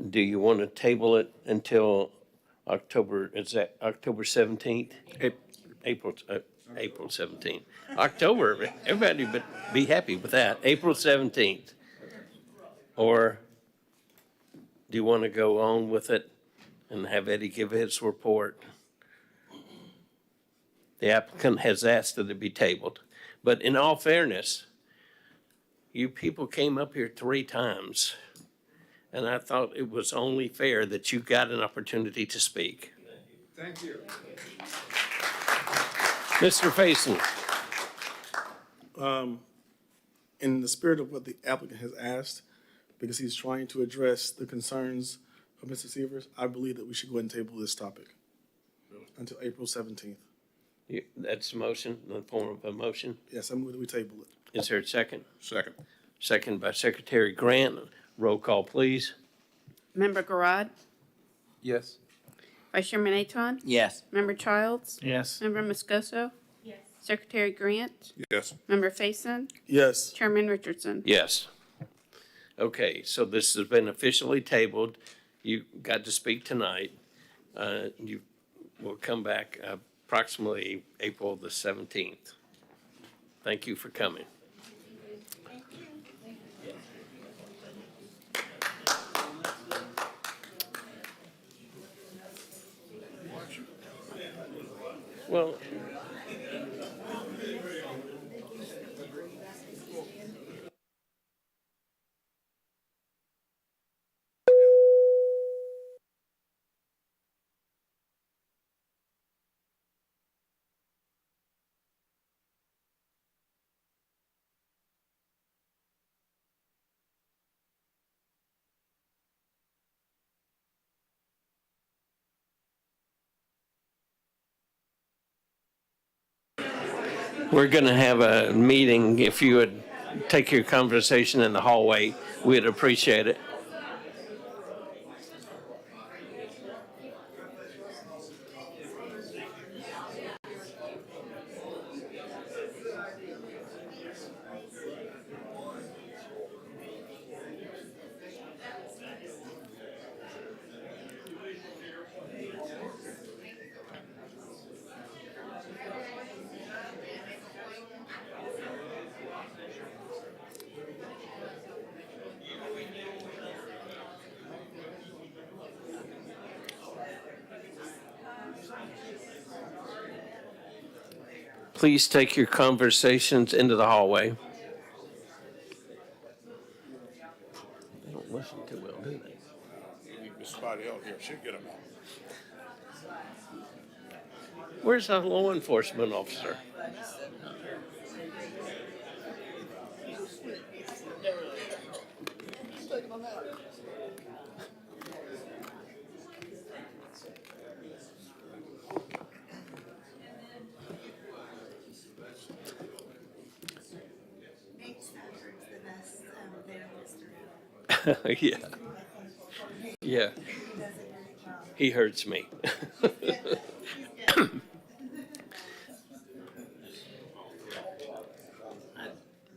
Do you want to table it until October, is that October 17th? April 17th. October, everybody would be happy with that, April 17th. Or do you want to go on with it and have Eddie give his report? The applicant has asked that it be tabled. But in all fairness, you people came up here 3 times, and I thought it was only fair that you got an opportunity to speak. Thank you. Mr. Faison. In the spirit of what the applicant has asked, because he's trying to address the concerns of Mr. Severs, I believe that we should go ahead and table this topic until April 17th. That's a motion, in the form of a motion. Yes, I move that we table it. Is there a second? Second. Second by Secretary Grant. Roll call, please. Member Garad, Yes. Vice Chairman Aton, Yes. Member Childs, Yes. Member Moscoso, Secretary Grant, Yes. Member Faison, Yes. Chairman Richardson. Yes. Okay, so this has been officially tabled. You got to speak tonight. You will come back approximately April the 17th. Thank you for coming. Well, we're going to have a meeting. If you would take your conversation in the hallway, we'd appreciate it. Please take your conversations into the hallway. They don't listen too well, do they? Miss Spotty L here, she'll get them out. Where's the law enforcement officer? Yeah. Yeah. He hurts me. I've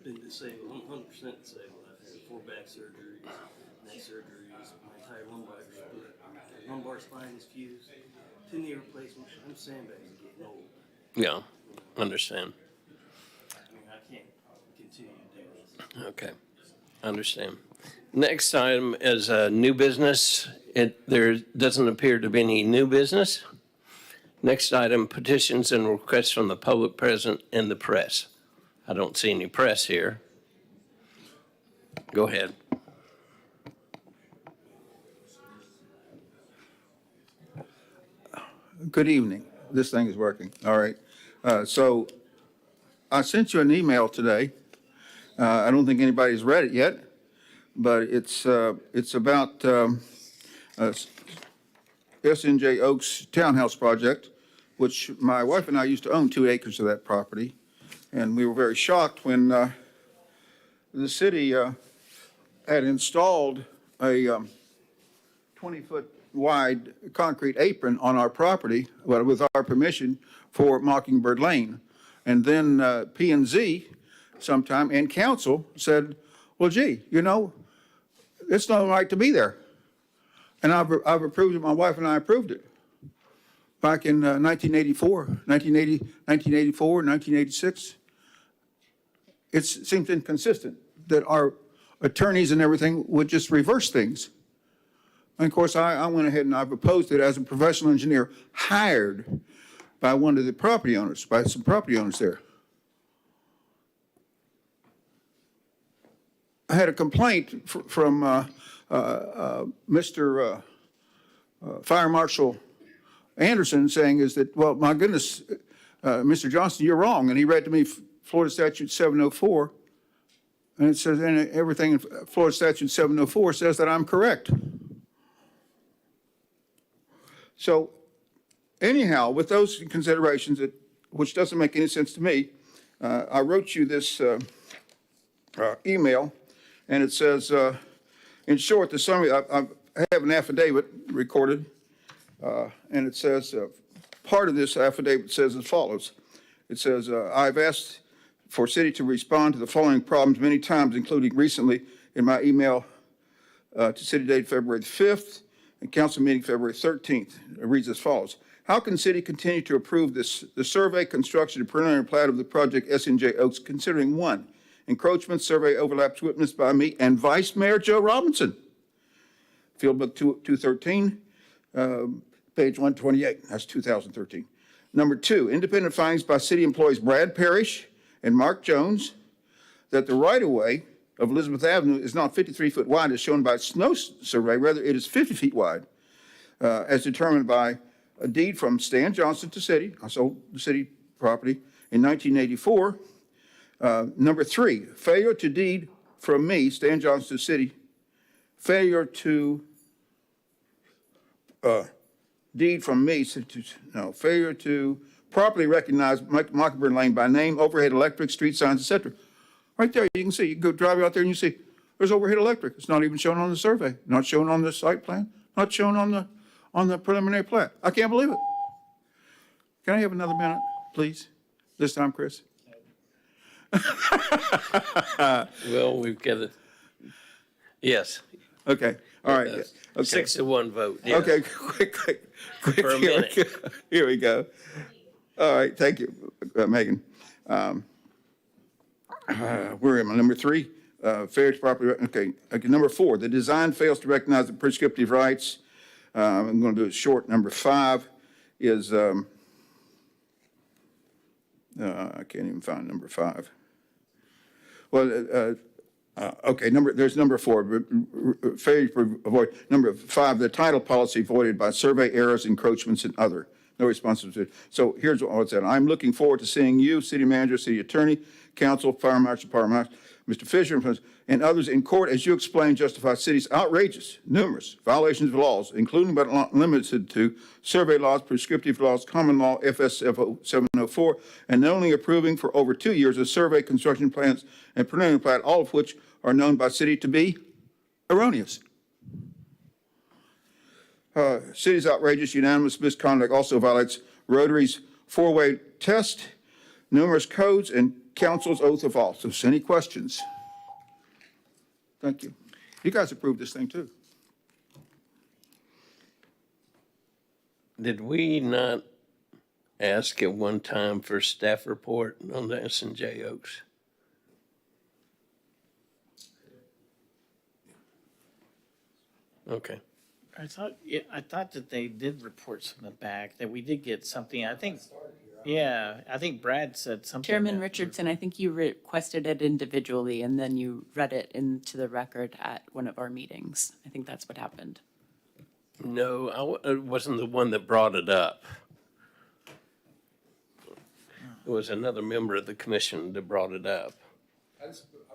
been disabled, I'm 100% disabled. I've had 4 back surgeries, neck surgeries, my entire lumbar split. My lumbar spine is fused, 2 knee replacements. I'm sandbags getting old. Yeah, understand. I mean, I can't continue to do this. Okay, understand. Next item is new business. There doesn't appear to be any new business. Next item, petitions and requests from the public present and the press. I don't see any press here. Go ahead. Good evening. This thing is working. All right. So I sent you an email today. I don't think anybody's read it yet, but it's about S&J Oaks Townhouse Project, which my wife and I used to own 2 acres of that property. And we were very shocked when the city had installed a 20-foot wide concrete apron on our property, well, with our permission, for Mockingbird Lane. And then P&Z sometime and council said, well, gee, you know, it's not right to be there. And I've approved it, my wife and I approved it. Back in 1984, 1986. It seems inconsistent that our attorneys and everything would just reverse things. And of course, I went ahead and I've opposed it as a professional engineer hired by one of the property owners, by some property owners there. I had a complaint from Mr. Fire Marshal Anderson saying is that, well, my goodness, Mr. Johnston, you're wrong. And he read to me Florida Statute 704, and it says, and everything in Florida Statute 704 says that I'm correct. So anyhow, with those considerations, which doesn't make any sense to me, I wrote you this email, and it says, in short, the summary, I have an affidavit recorded, and it says, part of this affidavit says as follows. It says, I've asked for city to respond to the following problems many times, including recently in my email to city date February 5th and council meeting February 13th. It reads as follows. How can city continue to approve the survey, construction, and preliminary plat of the project S&J Oaks, considering one, encroachment survey overlaps witnessed by me and Vice Mayor Joe Robinson? Field Book 213, page 128, that's 2013. Number two, independent findings by city employees Brad Parrish and Mark Jones that the right-of-way of Elizabeth Avenue is not 53 foot wide as shown by snow survey, rather it is 50 feet wide, as determined by a deed from Stan Johnson to city. I sold the city property in 1984. Number three, failure to deed from me, Stan Johnson to city, failure to deed from me, failure to properly recognize Mockingbird Lane by name, overhead electric, street signs, etc. Right there, you can see, you can go drive out there and you see there's overhead electric. It's not even shown on the survey, not shown on the site plan, not shown on the preliminary plat. I can't believe it. Can I have another minute, please? This time, Chris. Well, we've got it. Yes. Okay, all right. Okay. 6-1 vote. Yes. Okay, quick. For a minute. Here we go. All right, thank you, Megan. Where am I? Number three, failure to properly, okay, number four, the design fails to recognize the prescriptive rights. I'm going to do it short. Number five is, I can't even find number five. Well, okay, there's number four, failure to avoid. Number five, the title policy voided by survey errors, encroachments, and other. No responsibility. So here's what it said. I'm looking forward to seeing you, city manager, city attorney, council, fire marshal, Mr. Fisher, and others in court as you explain justify city's outrageous, numerous violations of laws, including but not limited to survey laws, prescriptive laws, common law, FSFO 704, and not only approving for over 2 years of survey, construction plans, and preliminary plat, all of which are known by city to be erroneous. City's outrageous, unanimous misconduct also violates Rotary's four-way test, numerous codes, and council's oath of office. Any questions? Thank you. You guys approved this thing too. Did we not ask at one time for staff report on the S&J Oaks? Okay. I thought that they did report something back, that we did get something, I think, yeah, I think Brad said something. Chairman that- Richardson, I think you requested it individually and then you read it into the record at one of our meetings. I think that's what happened. No, it wasn't the one that brought it up. It was another member of the commission that brought it up. I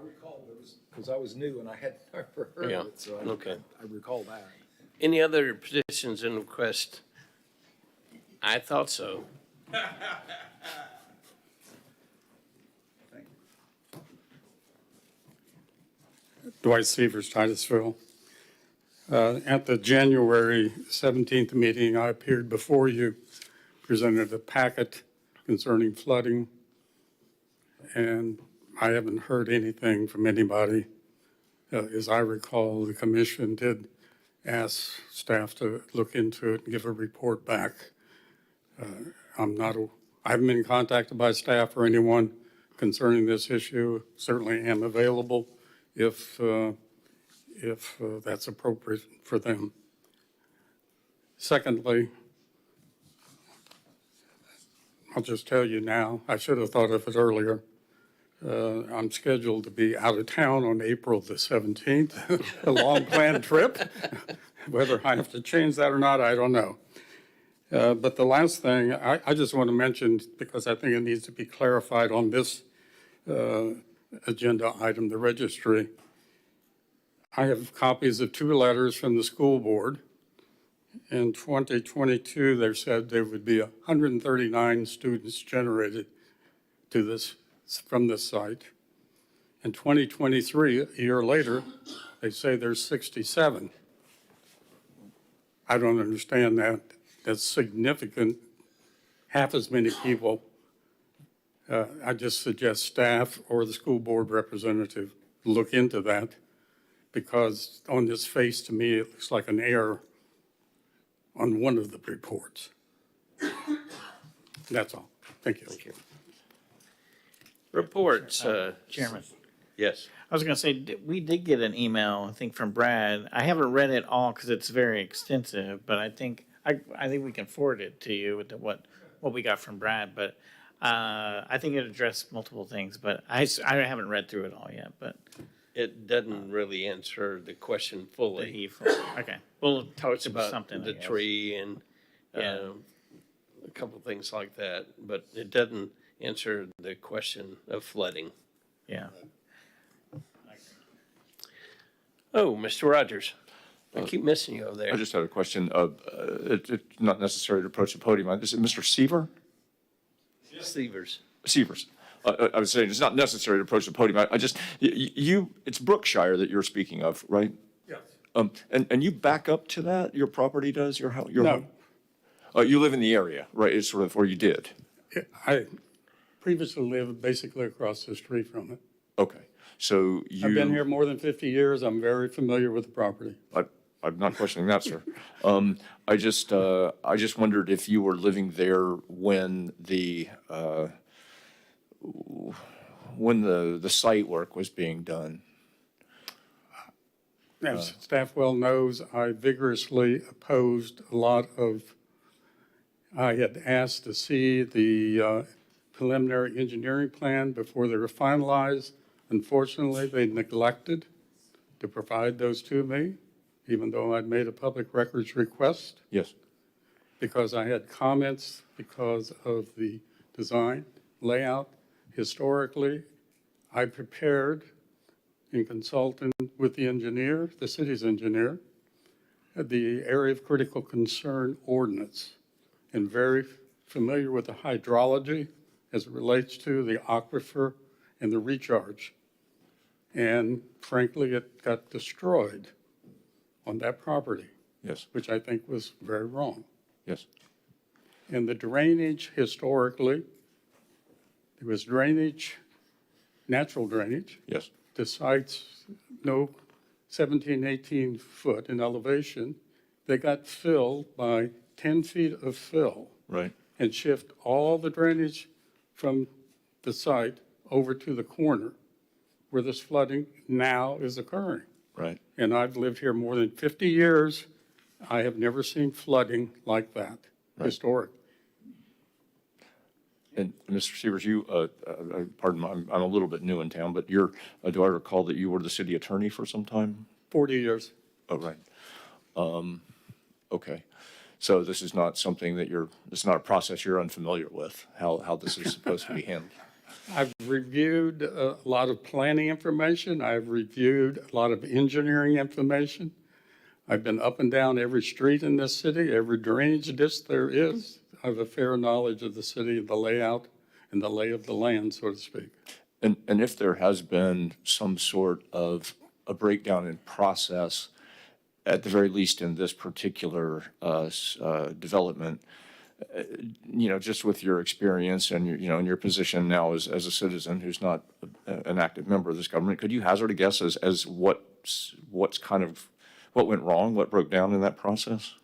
recall there was, because I was new and I had never heard Yeah, of it, so okay. I recall that. Any other petitions and requests? I thought so. Dwight Severs, Titusville. At the January 17th meeting, I appeared before you, presented a packet concerning flooding, and I haven't heard anything from anybody. As I recall, the commission did ask staff to look into it and give a report back. I haven't been contacted by staff or anyone concerning this issue. Certainly am available if that's appropriate for them. Secondly, I'll just tell you now, I should have thought of it earlier. I'm scheduled to be out of town on April the 17th, a long planned trip. Whether I have to change that or not, I don't know. But the last thing I just want to mention, because I think it needs to be clarified on this agenda item, the registry. I have copies of 2 letters from the school board. In 2022, they said there would be 139 students generated to this, from this site. In 2023, a year later, they say there's 67. I don't understand that. That's significant, half as many people. I just suggest staff or the school board representative look into that, because on this face, to me, it looks like an error on one of the reports. That's all. Thank you. Thank you. Reports. Chairman. Yes. I was going to say, we did get an email, I think, from Brad. I haven't read it all because it's very extensive, but I think we can forward it to you with what we got from Brad. But I think it addressed multiple things, but I haven't read through it all yet. But It doesn't really answer the question fully. Okay. Well, Talks about something, I the guess. tree and Yeah. a couple things like that, but it doesn't answer the question of flooding. Yeah. Oh, Mr. Rogers, I keep missing you over there. I just had a question. It's not necessary to approach the podium. Is it Mr. Seaver? Sievers. Sievers. I was saying it's not necessary to approach the podium. I just, it's Brookshire that you're speaking of, right? Yes. And you back up to that? Your property does? Your house? No. You live in the area, right? It's sort of where you did. I previously lived basically across the street from it. Okay. So you. I've been here more than 50 years. I'm very familiar with the property. I'm not questioning that, sir. I just wondered if you were living there when the site work was being done. As staff well knows, I vigorously opposed a lot of, I had asked to see the preliminary engineering plan before they were finalized. Unfortunately, they neglected to provide those to me, even though I'd made a public records request. Yes. Because I had comments because of the design, layout. Historically, I prepared in consulting with the engineer, the city's engineer, the area of critical concern ordinance, and very familiar with the hydrology as it relates to the aquifer and the recharge. And frankly, it got destroyed on that property. Yes. Which I think was very wrong. Yes. And the drainage historically, there was drainage, natural drainage. Yes. To sites no 17, 18 foot in elevation. They got filled by 10 feet of fill. Right. And shift all the drainage from the site over to the corner where this flooding now is occurring. Right. And I've lived here more than 50 years. I have never seen flooding like that, historic. And Mr. Sievers, you, pardon me, I'm a little bit new in town, but do I recall that you were the city attorney for some time? 40 years. Oh, right. Okay. So this is not something that it's not a process you're unfamiliar with, how this is supposed to be handled. I've reviewed a lot of planning information. I've reviewed a lot of engineering information. I've been up and down every street in this city, every drainage ditch there is. I have a fair knowledge of the city, the layout, and the lay of the land, so to speak. And if there has been some sort of a breakdown in process, at the very least in this particular development, just with your experience and in your position now as a citizen who's not an active member of this government, could you hazard a guess as what went wrong, what broke down in that process?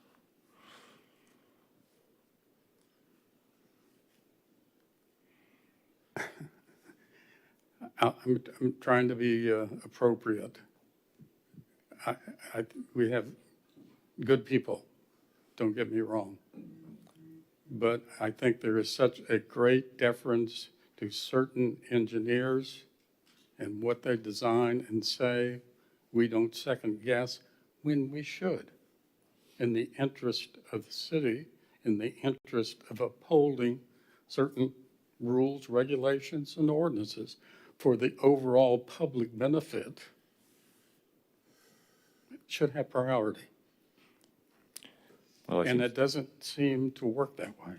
I'm trying to be appropriate. We have good people, don't get me wrong. But I think there is such a great deference to certain engineers and what they design and say. We don't second guess when we should, in the interest of the city, in the interest of upholding certain rules, regulations, and ordinances. for the overall public benefit should have priority. Well, I And think it doesn't seem to work that way.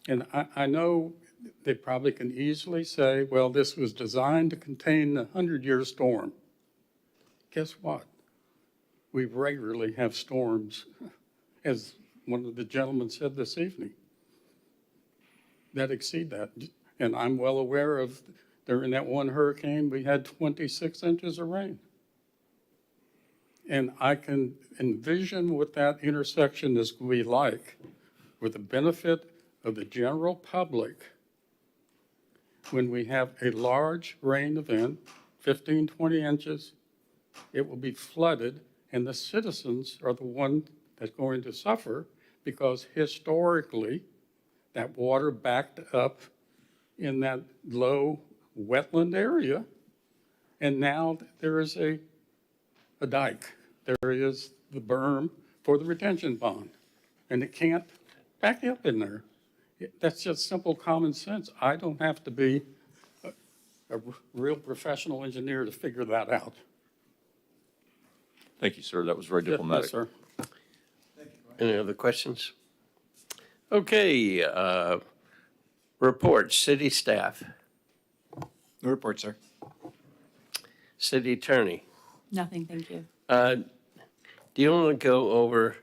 And I know they probably can easily say, well, this was designed to contain a 100-year storm. Guess what? We regularly have storms, as one of the gentlemen said this evening, that exceed that. And I'm well aware of, during that one hurricane, we had 26 inches of rain. And I can envision what that intersection is going to be like with the benefit of the general public when we have a large rain event, 15, 20 inches, it will be flooded, and the citizens are the one that's going to suffer because historically, that water backed up in that low wetland area, and now there is a dike. There is the berm for the retention pond, and it can't back up in there. That's just simple common sense. I don't have to be a real professional engineer to figure that out. Thank you, sir. That was very diplomatic. Yes, sir. Any other questions? Okay, reports, city staff, No report, sir. city attorney. Nothing, thank you. Do you want to go over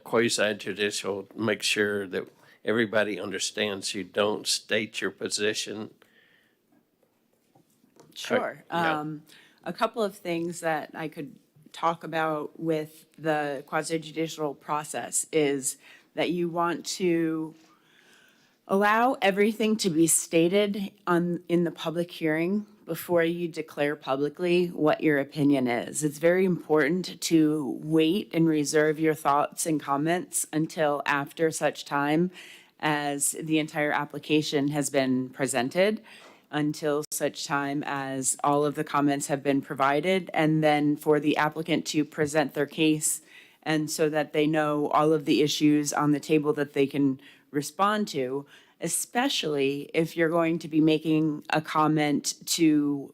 quasi judicial, make sure that everybody understands you don't state your position? Sure. Yeah. A couple of things that I could talk about with the quasi judicial process is that you want to allow everything to be stated in the public hearing before you declare publicly what your opinion is. It's very important to wait and reserve your thoughts and comments until after such time as the entire application has been presented, until such time as all of the comments have been provided, and then for the applicant to present their case, and so that they know all of the issues on the table that they can respond to, especially if you're going to be making a comment to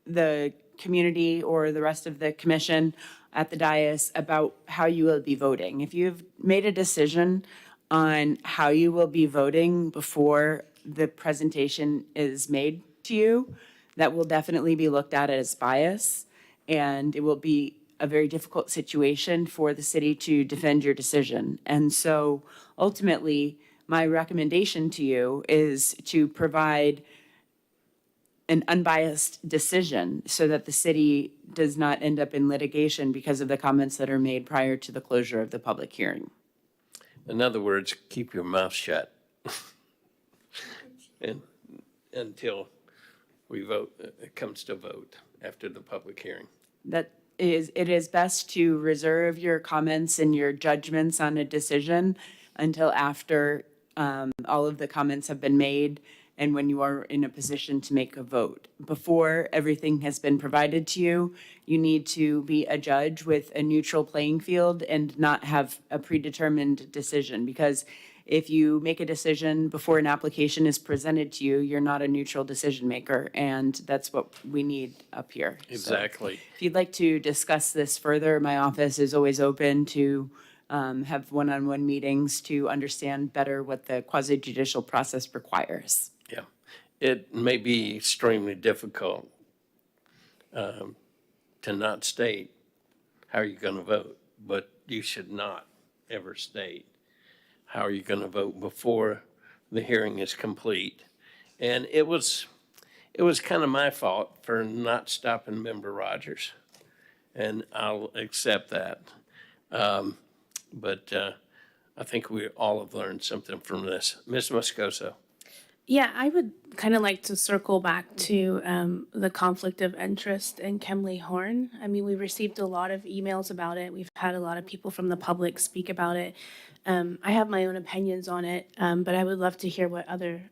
the community or the rest of the commission at the dais about how you will be voting. If you've made a decision on how you will be voting before the presentation is made to you, that will definitely be looked at as bias, and it will be a very difficult situation for the city to defend your decision. And so ultimately, my recommendation to you is to provide an unbiased decision so that the city does not end up in litigation because of the comments that are made prior to the closure of the public hearing. In other words, keep your mouth shut. And until we vote, it comes to vote after the public hearing. It is best to reserve your comments and your judgments on a decision until after all of the comments have been made and when you are in a position to make a vote. Before everything has been provided to you, you need to be a judge with a neutral playing field and not have a predetermined decision, because if you make a decision before an application is presented to you, you're not a neutral decision maker, and that's what we need up here. Exactly. So if you'd like to discuss this further, my office is always open to have one-on-one meetings to understand better what the quasi-judicial process requires. Yeah. It may be extremely difficult to not state how you're going to vote, but you should not ever state how are you going to vote before the hearing is complete. And it was kind of my fault for not stopping Member Rogers, and I'll accept that. But I think we all have learned something from this. Ms. Moscoso. Yeah, I would kind of like to circle back to the conflict of interest in Kemley Horn. I mean, we received a lot of emails about it. We've had a lot of people from the public speak about it. I have my own opinions on it, but I would love to hear what other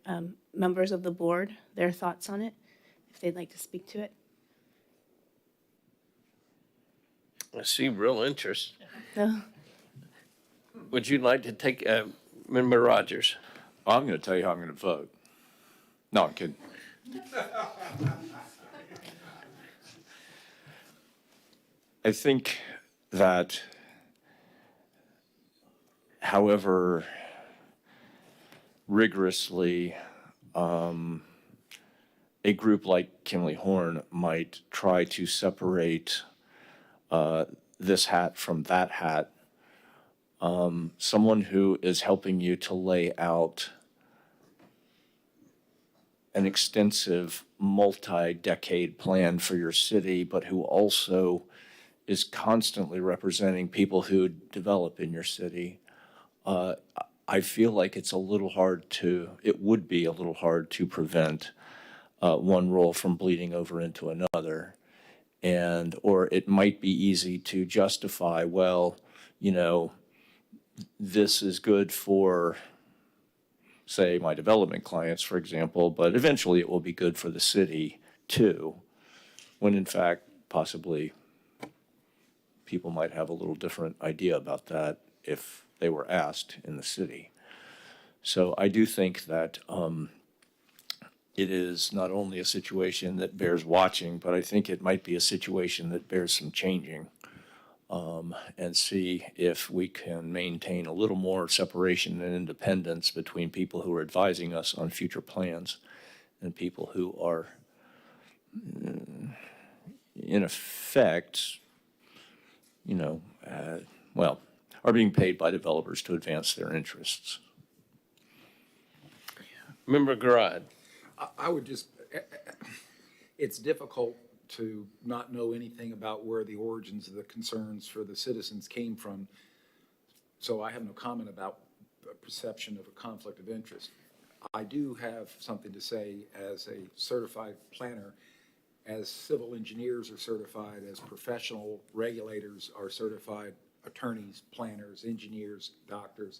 members of the board, their thoughts on it, if they'd like to speak to it. I see real interest. No. Would you like to take Member Rogers? I'm going to tell you how I'm going to vote. No, I'm kidding. I think that however rigorously a group like Kimley Horn might try to separate this hat from that hat, someone who is helping you to lay out an extensive multi-decade plan for your city, but who also is constantly representing people who develop in your city. I feel like it would be a little hard to prevent one role from bleeding over into another. Or it might be easy to justify, well, this is good for, say, my development clients, for example, but eventually it will be good for the city too, when in fact, possibly people might have a little different idea about that if they were asked in the city. So I do think that it is not only a situation that bears watching, but I think it might be a situation that bears some changing, and see if we can maintain a little more separation and independence between people who are advising us on future plans and people who are, in effect, are being paid by developers to advance their interests. Member Garad. I would just, it's difficult to not know anything about where the origins of the concerns for the citizens came from. So I have no comment about the perception of a conflict of interest. I do have something to say as a certified planner, as civil engineers are certified, as professional regulators are certified, attorneys, planners, engineers, doctors.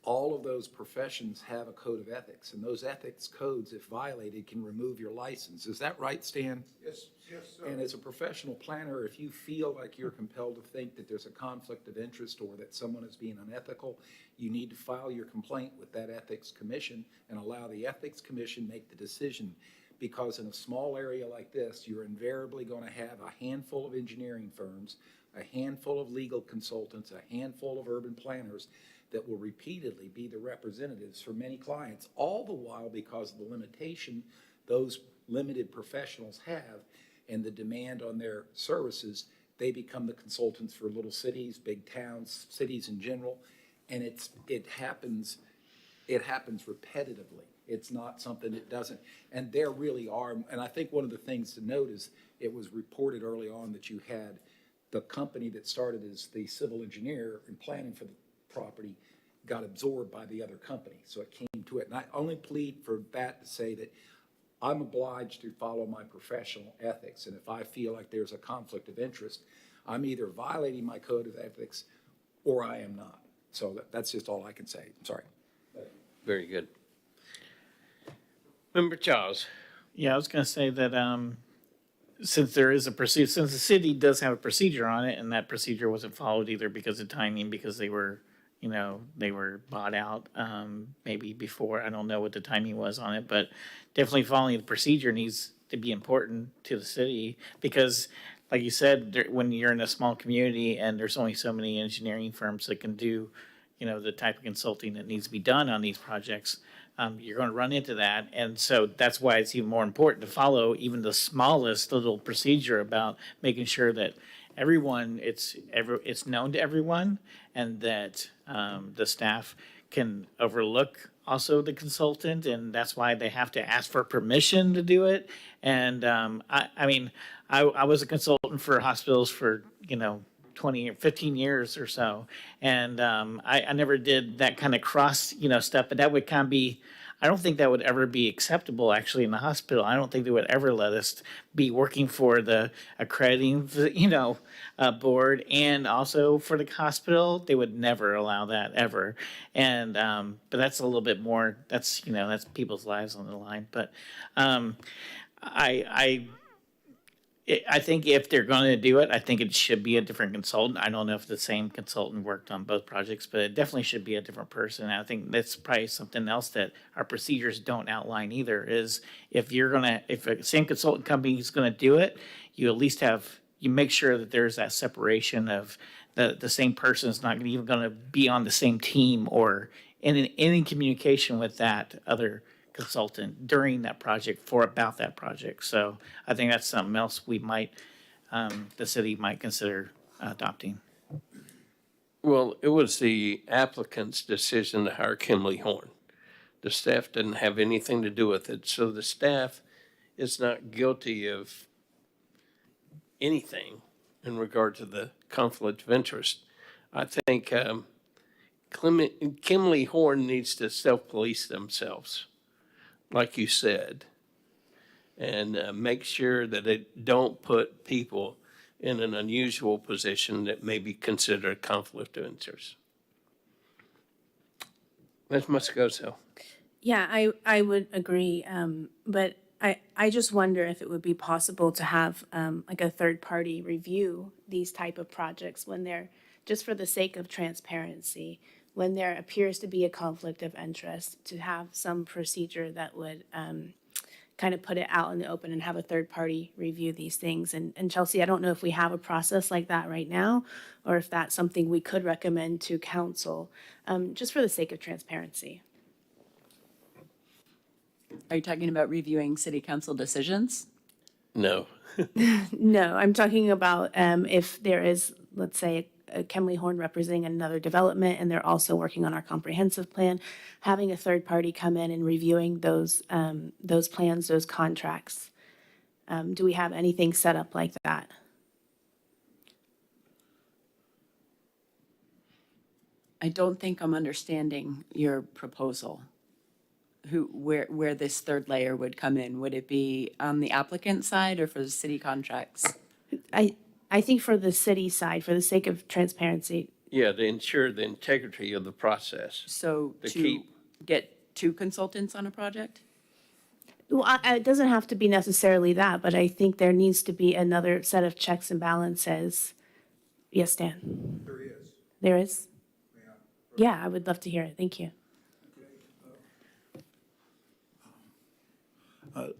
All of those professions have a code of ethics, and those ethics codes, if violated, can remove your license. Is that right, Stan? Yes, sir. And as a professional planner, if you feel like you're compelled to think that there's a conflict of interest or that someone is being unethical, you need to file your complaint with that ethics commission and allow the ethics commission make the decision. Because in a small area like this, you're invariably going to have a handful of engineering firms, a handful of legal consultants, a handful of urban planners that will repeatedly be the representatives for many clients, all the while because of the limitation those limited professionals have and the demand on their services, they become the consultants for little cities, big towns, cities in general, and it happens repetitively. It's not something that doesn't, and there really are, and I think one of the things to note is it was reported early on that you had the company that started as the civil engineer and planning for the property got absorbed by the other company, so it came to it. And I only plead for that to say that I'm obliged to follow my professional ethics, and if I feel like there's a conflict of interest, I'm either violating my code of ethics or I am not. So that's just all I can say. I'm sorry. Very good. Member Charles. Yeah, I was going to say that since there is a procedure, since the city does have a procedure on it, and that procedure wasn't followed either because of timing, because they were bought out maybe before. I don't know what the timing was on it, but definitely following the procedure needs to be important to the city because, like you said, when you're in a small community and there's only so many engineering firms that can do, the type of consulting that needs to be done on these projects, you're going to run into that. And so that's why it's even more important to follow even the smallest little procedure about making sure that everyone, it's known to everyone, and that the staff can overlook also the consultant, and that's why they have to ask for permission to do it. And I was a consultant for hospitals for 20 or 15 years or so, and I never did that kind of cross stuff, but that would kind of be, I don't think that would ever be acceptable actually in the hospital. I don't think they would ever let us be working for the accrediting board and also for the hospital. They would never allow that ever. And but that's a little bit more, that's that's people's lives on the line. But I think if they're going to do it, I think it should be a different consultant. I don't know if the same consultant worked on both projects, but it definitely should be a different person. And I think that's probably something else that our procedures don't outline either, is if a same consultant company is going to do it, you at least you make sure that there's that separation of the same person is not even going to be on the same team or in any communication with that other consultant during that project about that project. So I think that's something else the city might consider adopting. Well, it was the applicant's decision to hire Kimley Horn. The staff didn't have anything to do with it, so the staff is not guilty of anything in regard to the conflict of interest. I think Kimley Horn needs to self-police themselves, like you said, and make sure that they don't put people in an unusual position that may be considered a conflict of interest. Ms. Muscoso. Yeah, I would agree, but I just wonder if it would be possible to have like a third party review these type of projects when they're, just for the sake of transparency, when there appears to be a conflict of interest, to have some procedure that would kind of put it out in the open and have a third party review these things. And Chelsea, I don't know if we have a process like that right now, or if that's something we could recommend to council, just for the sake of transparency. Are you talking about reviewing city council decisions? No. No, I'm talking about if there is, let's say, a Kimley Horn representing another development and they're also working on our comprehensive plan, having a third party come in and reviewing those plans, those contracts. Do we have anything set up like that? I don't think I'm understanding your proposal. Where this third layer would come in? Would it be on the applicant side or for the city contracts? I think for the city side, for the sake of transparency. Yeah, to ensure the integrity of the process. So To to keep- get two consultants on a project? Well, it doesn't have to be necessarily that, but I think there needs to be another set of checks and balances. Yes, Dan? There is. There is? Yeah, I would love to hear it. Thank you.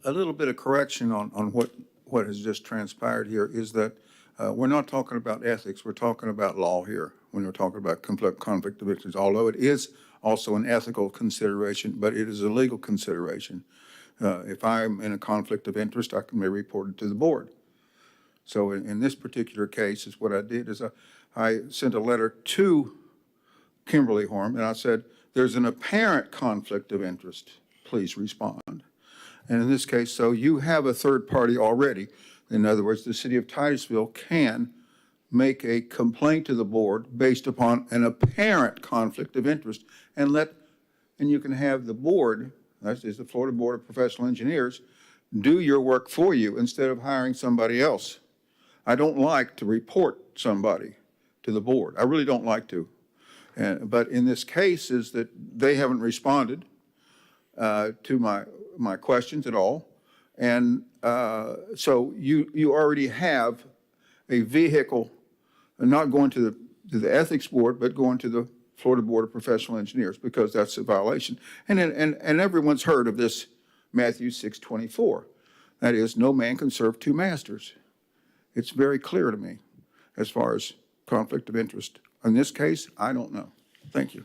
A little bit of correction on what has just transpired here is that we're not talking about ethics, we're talking about law here when we're talking about conflict of interest, although it is also an ethical consideration, but it is a legal consideration. If I'm in a conflict of interest, I can be reported to the board. So in this particular case, is what I did is I sent a letter to Kimberly Horn, and I said, there's an apparent conflict of interest, please respond. And in this case, so you have a third party already. In other words, the city of Titusville can make a complaint to the board based upon an apparent conflict of interest and you can have the board, that is the Florida Board of Professional Engineers, do your work for you instead of hiring somebody else. I don't like to report somebody to the board. I really don't like to. But in this case is that they haven't responded to my questions at all. And so you already have a vehicle, not going to the ethics board, but going to the Florida Board of Professional Engineers, because that's a violation. And everyone's heard of this Matthew 6:24. That is, no man can serve two masters. It's very clear to me as far as conflict of interest. In this case, I don't know. Thank you.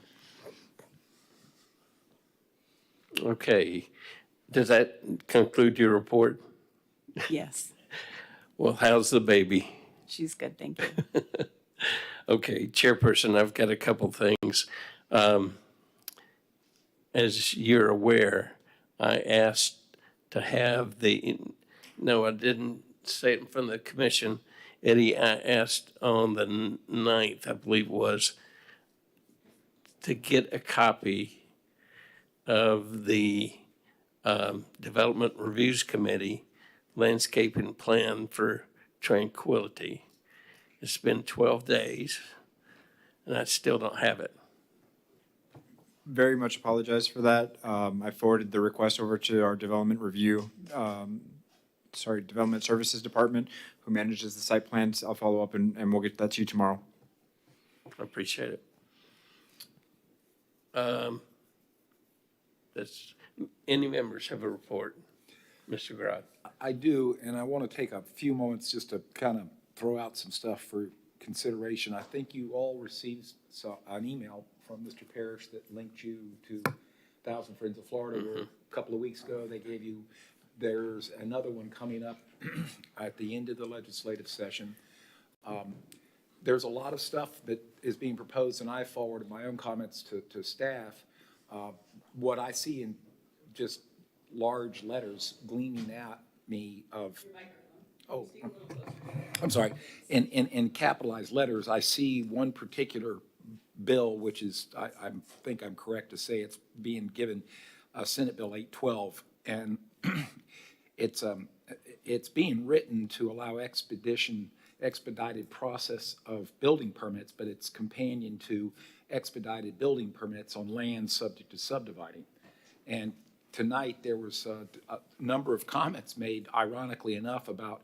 Okay. Does that conclude your report? Yes, Well, how's the baby? she's good, thank you. Okay, Chairperson, I've got a couple things. As you're aware, I asked to have no, I didn't say it in front of the commission. Eddie, I asked on the 9th, I believe it was, to get a copy of the Development Reviews Committee landscaping plan for Tranquility. It's been 12 days, and I still don't have it. Very much apologize for that. I forwarded the request over to our development review Development Services Department, who manages the site plans. I'll follow up and we'll get that to you tomorrow. I appreciate it. Any members have a report? Mr. Grodd? I do, and I want to take a few moments just to kind of throw out some stuff for consideration. I think you all received an email from Mr. Parrish that linked you to Thousand Friends of Florida, where a couple of weeks ago they gave you, there's another one coming up at the end of the legislative session. There's a lot of stuff that is being proposed, and I forwarded my own comments to staff. What I see in just large letters gleaming at me of, oh, I'm sorry, in capitalized letters, I see one particular bill, which is, I think I'm correct to say it's being given Senate Bill 812, and it's being written to allow expedited process of building permits, but it's companion to expedited building permits on land subject to subdividing. And tonight, there was a number of comments made, ironically enough, about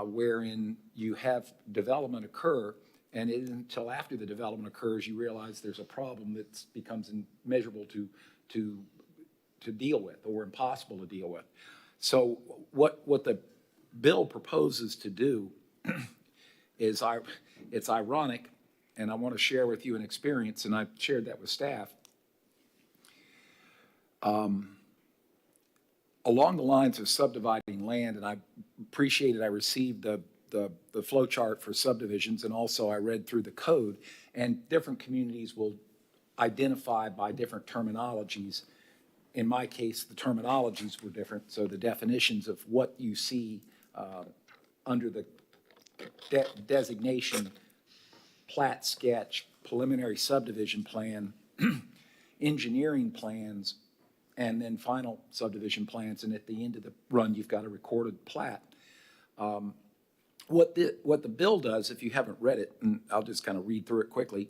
wherein you have development occur, and it isn't until after the development occurs you realize there's a problem that becomes immeasurable to deal with, or impossible to deal with. So what the bill proposes to do is, it's ironic, and I want to share with you an experience, and I've shared that with staff. Along the lines of subdividing land, and I appreciated I received the flow chart for subdivisions, and also I read through the code, and different communities will identify by different terminologies. In my case, the terminologies were different, so the definitions of what you see under the designation, plat sketch, preliminary subdivision plan, engineering plans, and then final subdivision plans, and at the end of the run, you've got a recorded plat. What the bill does, if you haven't read it, and I'll just kind of read through it quickly,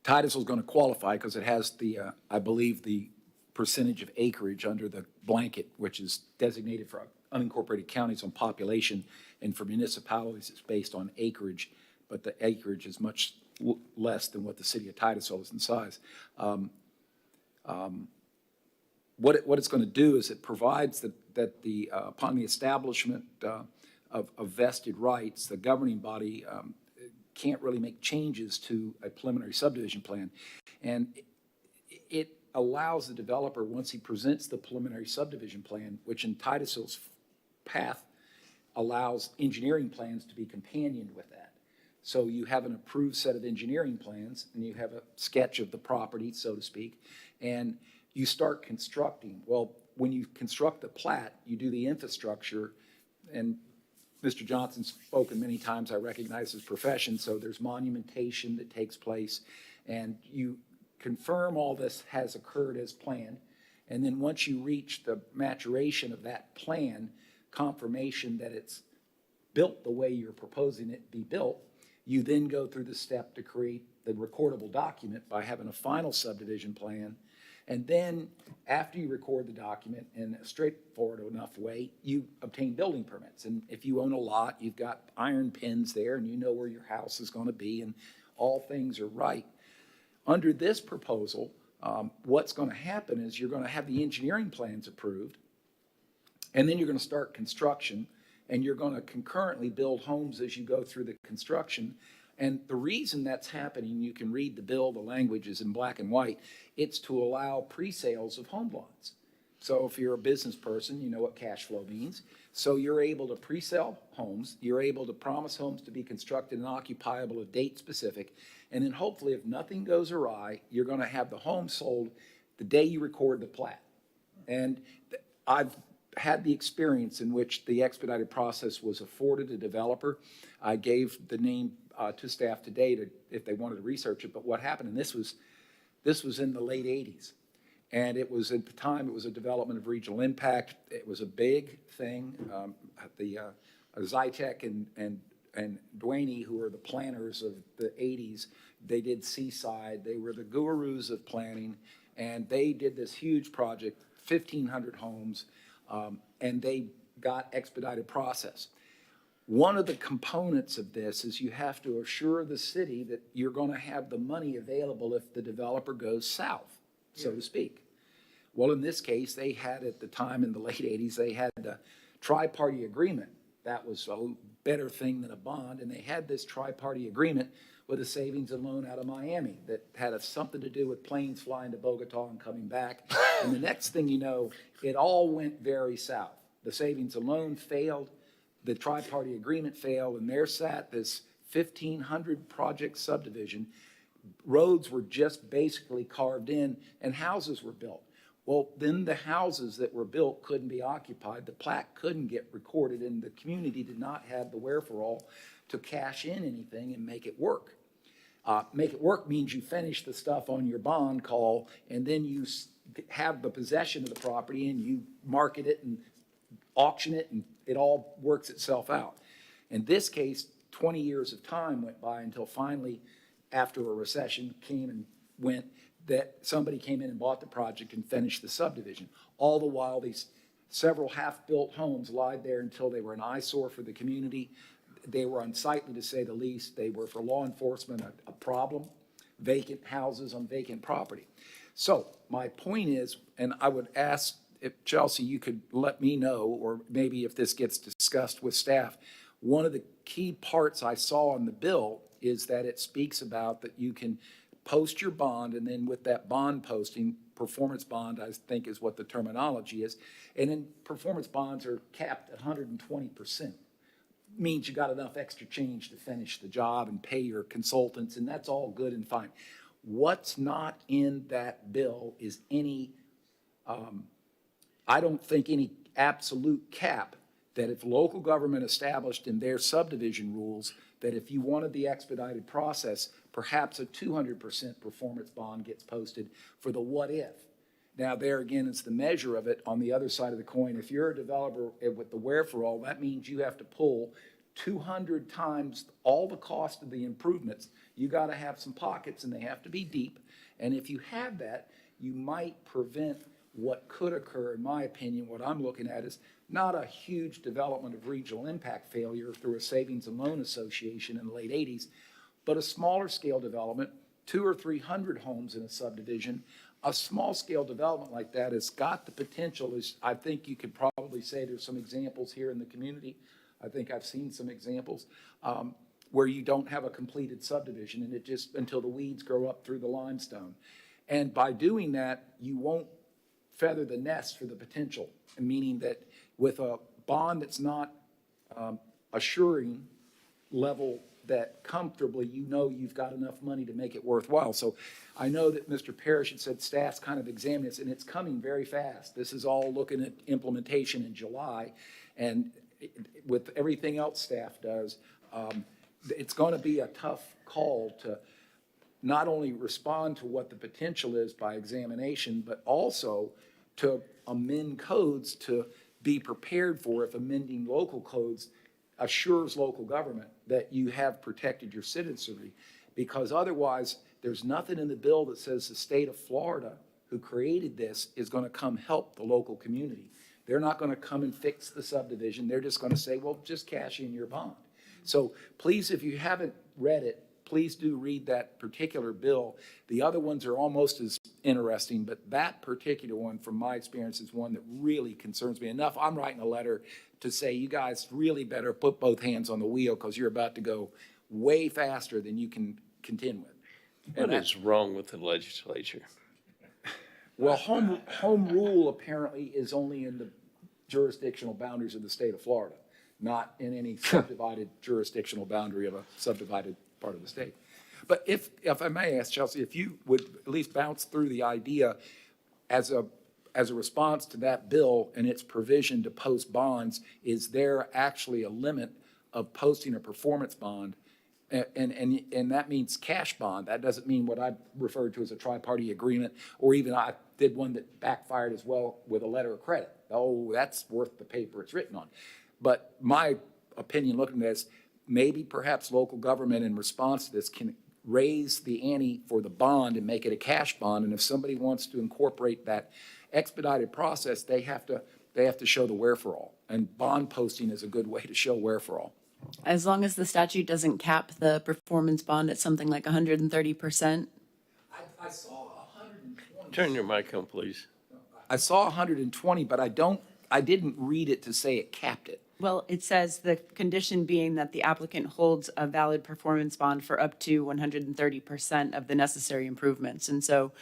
Titusville is going to qualify because it has the, I believe, the percentage of acreage under the blanket, which is designated for unincorporated counties on population, and for municipalities, it's based on acreage, but the acreage is much less than what the city of Titusville is in size. What it's going to do is it provides that upon the establishment of vested rights, the governing body can't really make changes to a preliminary subdivision plan. And it allows the developer, once he presents the preliminary subdivision plan, which in Titusville's path allows engineering plans to be companioned with that. So you have an approved set of engineering plans, and you have a sketch of the property, so to speak, and you start constructing. Well, when you construct the plat, you do the infrastructure, and Mr. Johnson's spoken many times. I recognize his profession, so there's monumentation that takes place, and you confirm all this has occurred as planned, and then once you reach the maturation of that plan, confirmation that it's built the way you're proposing it be built, you then go through the step to create the recordable document by having a final subdivision plan. And then after you record the document in a straightforward enough way, you obtain building permits. And if you own a lot, you've got iron pins there, and you know where your house is going to be, and all things are right. Under this proposal, what's going to happen is you're going to have the engineering plans approved, and then you're going to start construction, and you're going to concurrently build homes as you go through the construction. And the reason that's happening, you can read the bill, the language is in black and white, it's to allow pre-sales of home lots. So if you're a business person, you know what cash flow means. So you're able to pre-sell homes, you're able to promise homes to be constructed and occupiable at date specific, and then hopefully if nothing goes awry, you're going to have the home sold the day you record the plat. And I've had the experience in which the expedited process was afforded a developer. I gave the name to staff today if they wanted to research it, but what happened, and this was in the late 80s, and it was at the time, it was a development of regional impact. It was a big thing. Zytek and Duaney, who were the planners of the 80s, they did Seaside. They were the gurus of planning, and they did this huge project, 1,500 homes. and they got expedited process. One of the components of this is you have to assure the city that you're going to have the money available if the developer goes south, so to speak. Well, in this case, they had at the time in the late 80s, they had the tri-party agreement. That was a better thing than a bond, and they had this tri-party agreement with a savings and loan out of Miami that had something to do with planes flying to Bogota and coming back. And the next thing you know, it all went very south. The savings and loan failed, the tri-party agreement failed, and there sat this 1,500 project subdivision. Roads were just basically carved in, and houses were built. Well, then the houses that were built couldn't be occupied. The plat couldn't get recorded, and the community did not have the wherewithal to cash in anything and make it work. Make it work means you finish the stuff on your bond call, and then you have the possession of the property, and you market it and auction it, and it all works itself out. In this case, 20 years of time went by until finally, after a recession came and went, that somebody came in and bought the project and finished the subdivision. All the while, these several half-built homes lied there until they were an eyesore for the community. They were unsightly, to say the least. They were, for law enforcement, a problem. Vacant houses on vacant property. So my point is, and I would ask if, Chelsea, you could let me know, or maybe if this gets discussed with staff, one of the key parts I saw in the bill is that it speaks about that you can post your bond, and then with that bond posting, performance bond, I think is what the terminology is, and then performance bonds are capped at 120%. Means you got enough extra change to finish the job and pay your consultants, and that's all good and fine. What's not in that bill is any, I don't think any absolute cap that if local government established in their subdivision rules that if you wanted the expedited process, perhaps a 200% performance bond gets posted for the what if. Now, there again is the measure of it on the other side of the coin. If you're a developer with the wherewithal, that means you have to pull 200 times all the cost of the improvements. You got to have some pockets, and they have to be deep. And if you have that, you might prevent what could occur, in my opinion. What I'm looking at is not a huge development of regional impact failure through a savings and loan association in the late 80s, but a smaller scale development, 200 or 300 homes in a subdivision. A small scale development like that has got the potential, as I think you could probably say there's some examples here in the community. I think I've seen some examples where you don't have a completed subdivision, and it just until the weeds grow up through the limestone. And by doing that, you won't feather the nest for the potential, meaning that with a bond that's not assuring level that comfortably you know you've got enough money to make it worthwhile. So I know that Mr. Parrish had said staff's kind of examining this, and it's coming very fast. This is all looking at implementation in July, and with everything else staff does, it's going to be a tough call to not only respond to what the potential is by examination, but also to amend codes to be prepared for if amending local codes assures local government that you have protected your citizenry. Because otherwise, there's nothing in the bill that says the state of Florida, who created this, is going to come help the local community. They're not going to come and fix the subdivision. They're just going to say, well, just cash in your bond. So please, if you haven't read it, please do read that particular bill. The other ones are almost as interesting, but that particular one, from my experience, is one that really concerns me enough. I'm writing a letter to say you guys really better put both hands on the wheel because you're about to go way faster than you can contend with. What is wrong with the legislature? Well, home rule apparently is only in the jurisdictional boundaries of the state of Florida, not in any subdivided jurisdictional boundary of a subdivided part of the state. But if I may ask, Chelsea, if you would at least bounce through the idea as a response to that bill and its provision to post bonds, is there actually a limit of posting a performance bond? And that means cash bond. That doesn't mean what I referred to as a tri-party agreement, or even I did one that backfired as well with a letter of credit. Oh, that's worth the paper it's written on. But my opinion looking at this, maybe perhaps local government in response to this can raise the ante for the bond and make it a cash bond. And if somebody wants to incorporate that expedited process, they have to they have to show the wherefore. And bond posting is a good way to show wherefore. As long as the statute doesn't cap the performance bond at something like 130%. I saw 120. Turn your mic on, please. I saw 120, but I didn't read it to say it capped it. Well, it says the condition being that the applicant holds a valid performance bond for up to 130% of the necessary improvements. And so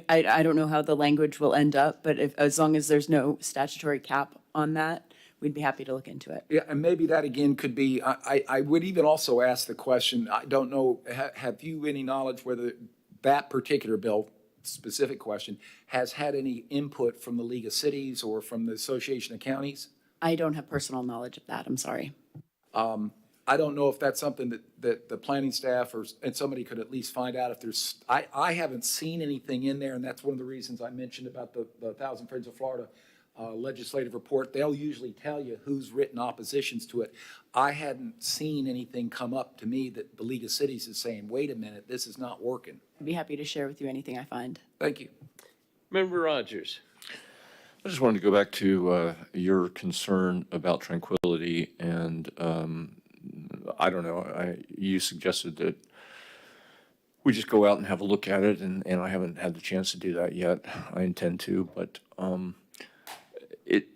I don't know how the language will end up, but as long as there's no statutory cap on that, we'd be happy to look into it. Yeah, and maybe that again could be, I would even also ask the question, I don't know, have you any knowledge whether that particular bill, specific question, has had any input from the League of Cities or from the Association of Counties? I don't have personal knowledge of that, I'm sorry. I don't know if that's something that the planning staff and somebody could at least find out if there's, I haven't seen anything in there, and that's one of the reasons I mentioned about the Thousand Friends of Florida legislative report. They'll usually tell you who's written oppositions to it. I hadn't seen anything come up to me that the League of Cities is saying, wait a minute, this is not working. I'd be happy to share with you anything I find. Thank you. Member Rogers. I just wanted to go back to your concern about tranquility, and I don't know, you suggested that we just go out and have a look at it, and I haven't had the chance to do that yet. I intend to, but it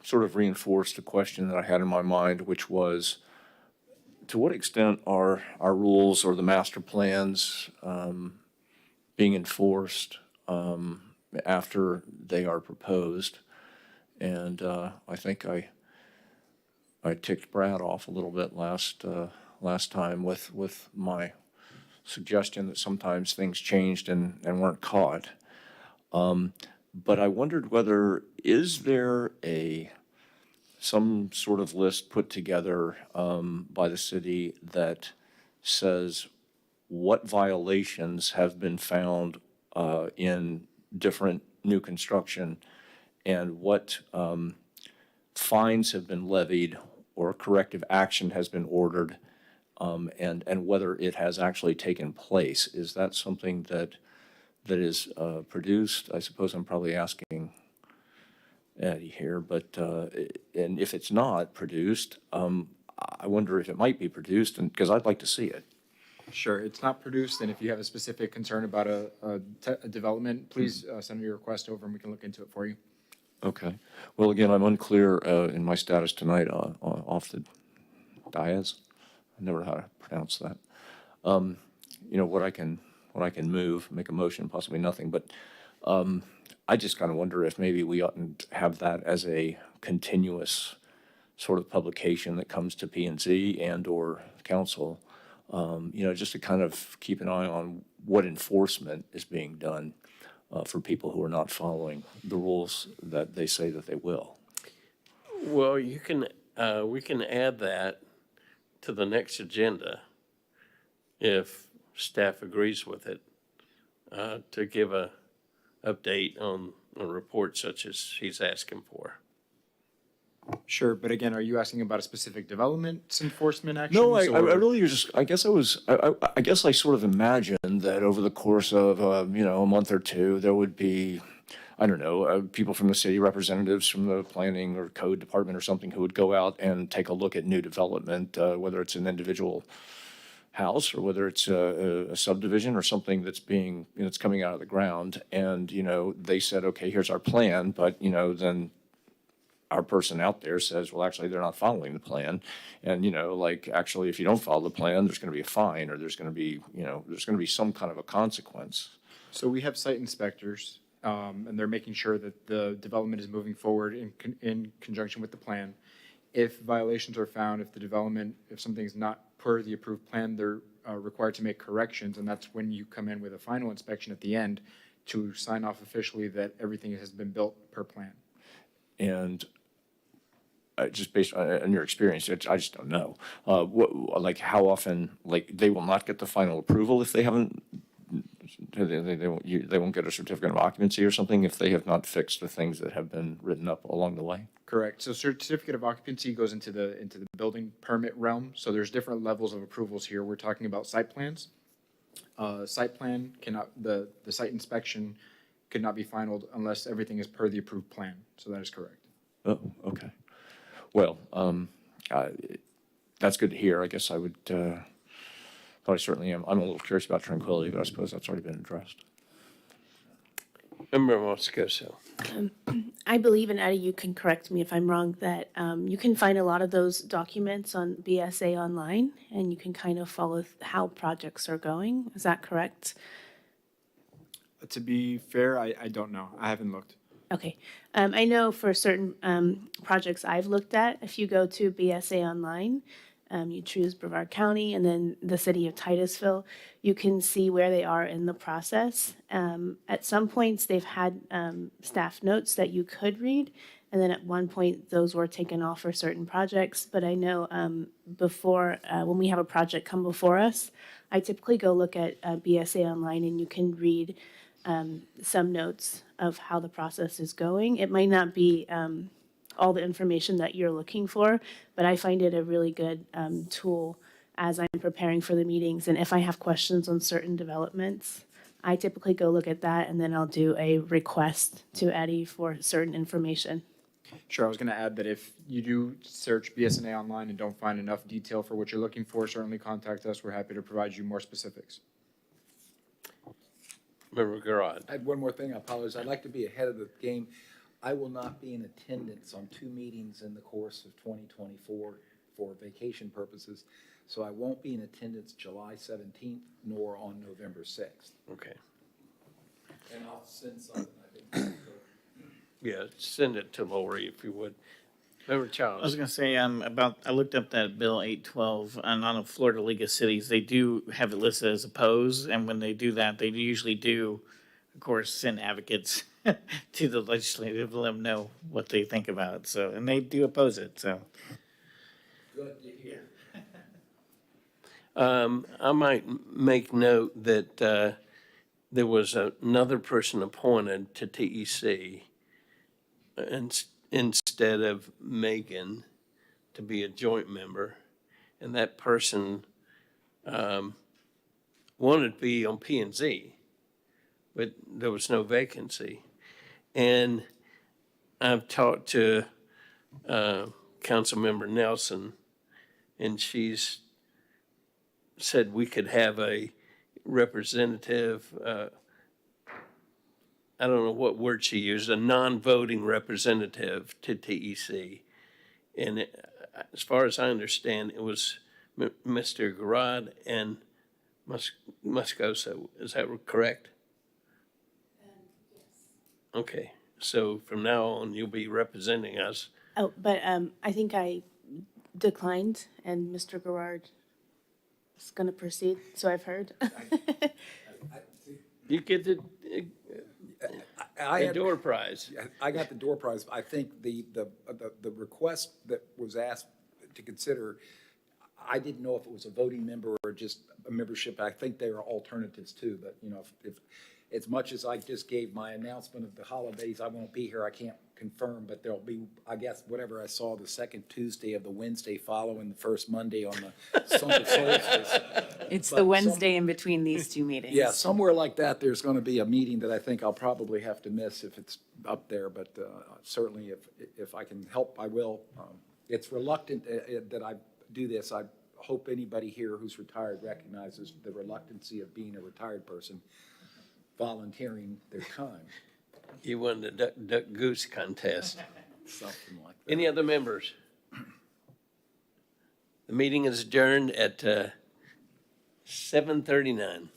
sort of reinforced a question that I had in my mind, which was, to what extent are our rules or the master plans being enforced after they are proposed? And I think I ticked Brad off a little bit last time with my suggestion that sometimes things changed and weren't caught. But I wondered whether, is there some sort of list put together by the city that says what violations have been found in different new construction, and what fines have been levied or corrective action has been ordered, and whether it has actually taken place? Is that something that is produced? I suppose I'm probably asking Eddie here, but and if it's not produced, I wonder if it might be produced, and because I'd like to see it. Sure, it's not produced, and if you have a specific concern about a development, please send your request over and we can look into it for you. Okay. Well, again, I'm unclear in my status tonight off the dais. I never know how to pronounce that. What I can move, make a motion, possibly nothing, but I just kind of wonder if maybe we oughtn't have that as a continuous sort of publication that comes to P&Z and or council, just to kind of keep an eye on what enforcement is being done for people who are not following the rules that they say that they will. Well, we can add that to the next agenda if staff agrees with it, to give a update on a report such as he's asking for. Sure, but again, are you asking about a specific development enforcement action? No, I really just, I guess I sort of imagined that over the course of, a month or two, there would be, I don't know, people from the city, representatives from the planning or code department or something, who would go out and take a look at new development, whether it's an individual house or whether it's a subdivision or something that's it's coming out of the ground. And, they said, okay, here's our plan, but, then our person out there says, well, actually, they're not following the plan. And, actually, if you don't follow the plan, there's going to be a fine, or there's going to be some kind of a consequence. So we have site inspectors, and they're making sure that the development is moving forward in conjunction with the plan. If violations are found, if something's not per the approved plan, they're required to make corrections, and that's when you come in with a final inspection at the end to sign off officially that everything has been built per plan. And just based on your experience, I just don't know. How often, they will not get the final approval if they haven't, they won't get a certificate of occupancy or something if they have not fixed the things that have been written up along the way? Correct. So certificate of occupancy goes into the building permit realm. So there's different levels of approvals here. We're talking about site plans. Site plan cannot, the site inspection could not be finalized unless everything is per the approved plan. So that is correct. Oh, okay. Well, that's good to hear. I guess I would, I certainly am. I'm a little curious about Tranquility, but I suppose that's already been addressed. Member Moscoso. I believe, and Eddie, you can correct me if I'm wrong, that you can find a lot of those documents on BSA online, and you can kind of follow how projects are going. Is that correct? To be fair, I don't know. I haven't looked. Okay. I know for certain projects I've looked at, if you go to BSA online, you choose Brevard County and then the city of Titusville, you can see where they are in the process. At some points, they've had staff notes that you could read, and then at one point, those were taken off for certain projects. But I know before, when we have a project come before us, I typically go look at BSA online, and you can read some notes of how the process is going. It might not be all the information that you're looking for, but I find it a really good tool as I'm preparing for the meetings. And if I have questions on certain developments, I typically go look at that, and then I'll do a request to Eddie for certain information. Sure, I was going to add that if you do search BSNA online and don't find enough detail for what you're looking for, certainly contact us. We're happy to provide you more specifics. Member Garrard. I had one more thing. I apologize. I'd like to be ahead of the game. I will not be in attendance on 2 meetings in the course of 2024 for vacation purposes, so I won't be in attendance July 17th nor on November 6th. Okay. And I'll send something, I think. Yeah, send it to Lori if you would. Member I was Childs. gonna say, I looked up that Bill 812, and on the Florida League of Cities, they do have it listed as opposed, and when they do that, they usually do, of course, send advocates to the legislative to let them know what they think about it, so, and they do oppose it, so. Good to hear. I might make note that there was another person appointed to TEC instead of Megan to be a joint member, and that person wanted to be on P&Z, but there was no vacancy. And I've talked to Councilmember Nelson, and she's said we could have a representative, I don't know what word she used, a non-voting representative to TEC. And as far as I understand, it was Mr. Garrard and Moscoso. Is that correct? Yes. Okay, so from now on, you'll be representing us. Oh, but I think I declined, and Mr. Garrard is going to proceed, so I've heard. You get the door prize. I got the door prize. I think the request that was asked to consider, I didn't know if it was a voting member or just a membership. I think there are alternatives too, but you know, if as much as I just gave my announcement of the holidays, I won't be here, I can't confirm, but there'll be, I guess, whatever I saw, the second Tuesday of the Wednesday following the first Monday on the summer solstice. It's But the Wednesday in between these 2 meetings. Yeah, somewhere like that, there's going to be a meeting that I think I'll probably have to miss if it's up there, but certainly if I can help, I will. It's reluctant that I do this. I hope anybody here who's retired recognizes the reluctancy of being a retired person volunteering their time. You won the duck goose contest. Something like that. Any other members? The meeting is adjourned at 7:39.